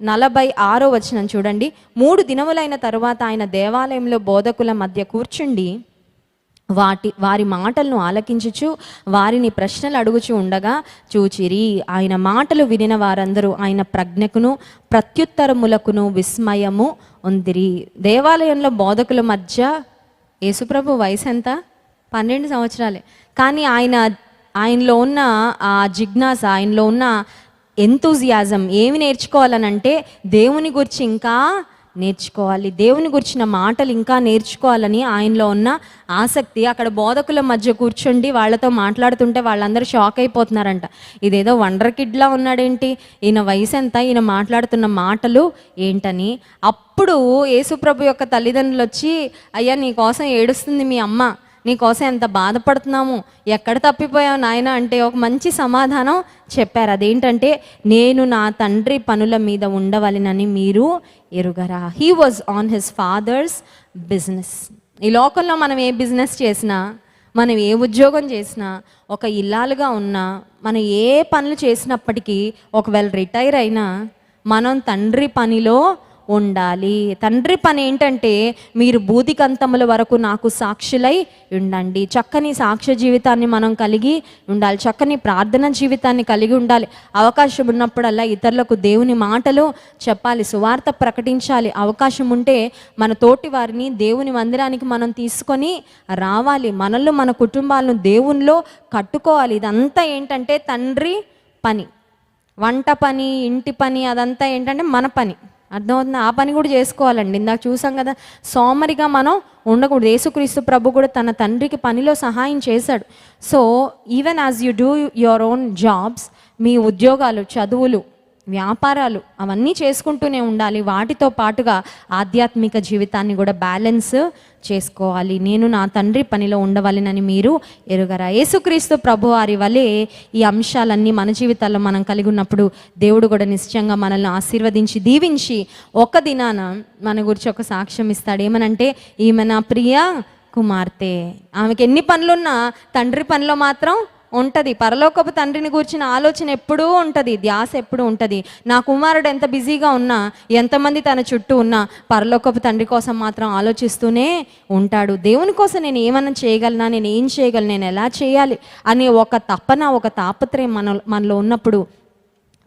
S1: 46వ వచనం చూడండి. 3 దినములైన తరువాత ఆయన దేవాలయంలో బోధకుల మధ్య కూర్చుండి వారి మాటలను ఆలకించుచు వారిని ప్రశ్నలు అడుగుచు ఉండగా చూచిరి. ఆయన మాటలు వినిన వారందరూ ఆయన ప్రజ్ఞకును ప్రత్యుత్తరములకును విస్మయము ఉందిరి. దేవాలయంలో బోధకుల మధ్య యేసుప్రభు వయసు ఎంత? 12 సంవత్సరాలే. కానీ ఆయనలో ఉన్న ఆ జిజ్ఞాస, ఆయనలో ఉన్న ఎంతూజియాజం ఏమి నేర్చుకోవాలనంటే దేవుని గురించి ఇంకా నేర్చుకోవాలి, దేవుని గురించిన మాటలు ఇంకా నేర్చుకోవాలని ఆయనలో ఉన్న ఆసక్తి. అక్కడ బోధకుల మధ్య కూర్చుండి వాళ్ళతో మాట్లాడుతుంటే వాళ్ళందరూ షాక్ అయిపోతున్నారంట. ఇదేదో వండర్ కిడ్లా ఉన్నాడేంటి, ఈయన వయసు ఎంత, ఈయన మాట్లాడుతున్న మాటలు ఏంటని. అప్పుడు యేసుప్రభు యొక్క తల్లిదండ్రులు వచ్చి, అయ్యా నీ కోసం ఏడుస్తుంది మీ అమ్మ, నీకోసం ఎంత బాధపడుతున్నాము, ఎక్కడ తప్పిపోయావు నాయన అంటే ఒక మంచి సమాధానం చెప్పారు. అదేంటంటే, నేను నా తండ్రి పనుల మీద ఉండవలెనని మీరు ఎరుగరా. He was on his father's business. ఈ లోకంలో మనం ఏ బిజినెస్ చేసినా, మనం ఏ ఉద్యోగం చేసినా, ఒక ఇల్లాలుగా ఉన్నా, మనం ఏ పనులు చేసినప్పటికీ, ఒకవేళ రిటైర్ అయినా మనం తండ్రి పనిలో ఉండాలి. తండ్రి పని ఏంటంటే, మీరు భూతికంతముల వరకు నాకు సాక్షులై ఉండండి. చక్కని సాక్ష్య జీవితాన్ని మనం కలిగి ఉండాలి, చక్కని ప్రార్థన జీవితాన్ని కలిగి ఉండాలి. అవకాశం ఉన్నప్పుడల్లా ఇతరులకు దేవుని మాటలు చెప్పాలి, సువార్త ప్రకటించాలి. అవకాశం ఉంటే మన తోటి వారిని దేవుని మందిరానికి మనం తీసుకొని రావాలి. మనల్ని, మన కుటుంబాలను దేవునిలో కట్టుకోవాలి. ఇదంతా ఏంటంటే తండ్రి పని. వంట పని, ఇంటి పని, అదంతా ఏంటంటే మన పని. అర్థమవుతుంది? ఆ పని కూడా చేసుకోవాలండి. ఇందాక చూసాం కదా, సోమరిగా మనం ఉండకూడదు. యేసుక్రీస్తు ప్రభు కూడా తన తండ్రికి పనిలో సహాయం చేశాడు. So even as you do your own jobs, మీ ఉద్యోగాలు, చదువులు, వ్యాపారాలు అవన్నీ చేసుకుంటూనే ఉండాలి. వాటితో పాటుగా ఆధ్యాత్మిక జీవితాన్ని కూడా బ్యాలెన్స్ చేసుకోవాలి. నేను నా తండ్రి పనిలో ఉండవాలని మీరు ఎరుగరా? యేసుక్రీస్తు ప్రభువారి వలె ఈ అంశాలన్నీ మన జీవితాల్లో మనం కలిగి ఉన్నప్పుడు దేవుడు కూడా నిశ్చయంగా మనల్ని ఆశీర్వదించి దీవించి ఒక దినాన మన గురించి ఒక సాక్ష్యం ఇస్తాడు. ఏమనంటే, ఈమె నా ప్రియ కుమార్తె. ఆమెకి ఎన్ని పనులున్నా తండ్రి పనిలో మాత్రం ఉంటుంది. పరలోకపు తండ్రిని కూర్చిన ఆలోచన ఎప్పుడూ ఉంటుంది, ధ్యాస ఎప్పుడూ ఉంటుంది. నా కుమారుడు ఎంత బిజీగా ఉన్నా, ఎంతమంది తన చుట్టూ ఉన్నా, పరలోకపు తండ్రి కోసం మాత్రం ఆలోచిస్తూనే ఉంటాడు. దేవుని కోసం నేను ఏమన్నా చేయగలనా, నేను ఏం చేయగలను, నేను ఎలా చేయాలి అనే ఒక తపన, ఒక తాపత్రయం మనలో ఉన్నప్పుడు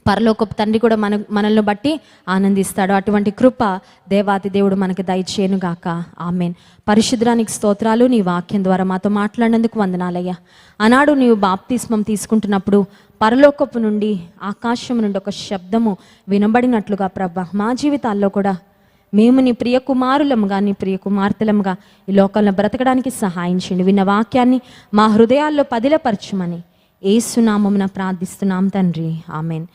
S1: పరలోకపు తండ్రి కూడా మనల్ని బట్టి ఆనందిస్తాడు. అటువంటి కృప దేవాతి దేవుడు మనకి దయచేయునుగాక. ఆమేన్. పరిశుద్ధానికి స్తోత్రాలు. నీ వాక్యం ద్వారా మాతో మాట్లాడినందుకు వందనాలయ్యా. ఆనాడు నీవు బాప్తిస్మం తీసుకుంటున్నప్పుడు పరలోకపు నుండి, ఆకాశం నుండి ఒక శబ్దము వినబడినట్లుగా ప్రభా, మా జీవితాల్లో కూడా మేము నీ ప్రియ కుమారులముగా, నీ ప్రియ కుమార్తెలముగా ఈ లోకంలో బ్రతకడానికి సహాయం చేయండి. విన్న వాక్యాన్ని మా హృదయాల్లో పదిలపరచుమని యేసు నామమున ప్రార్థిస్తున్నాం తండ్రి. ఆమేన్.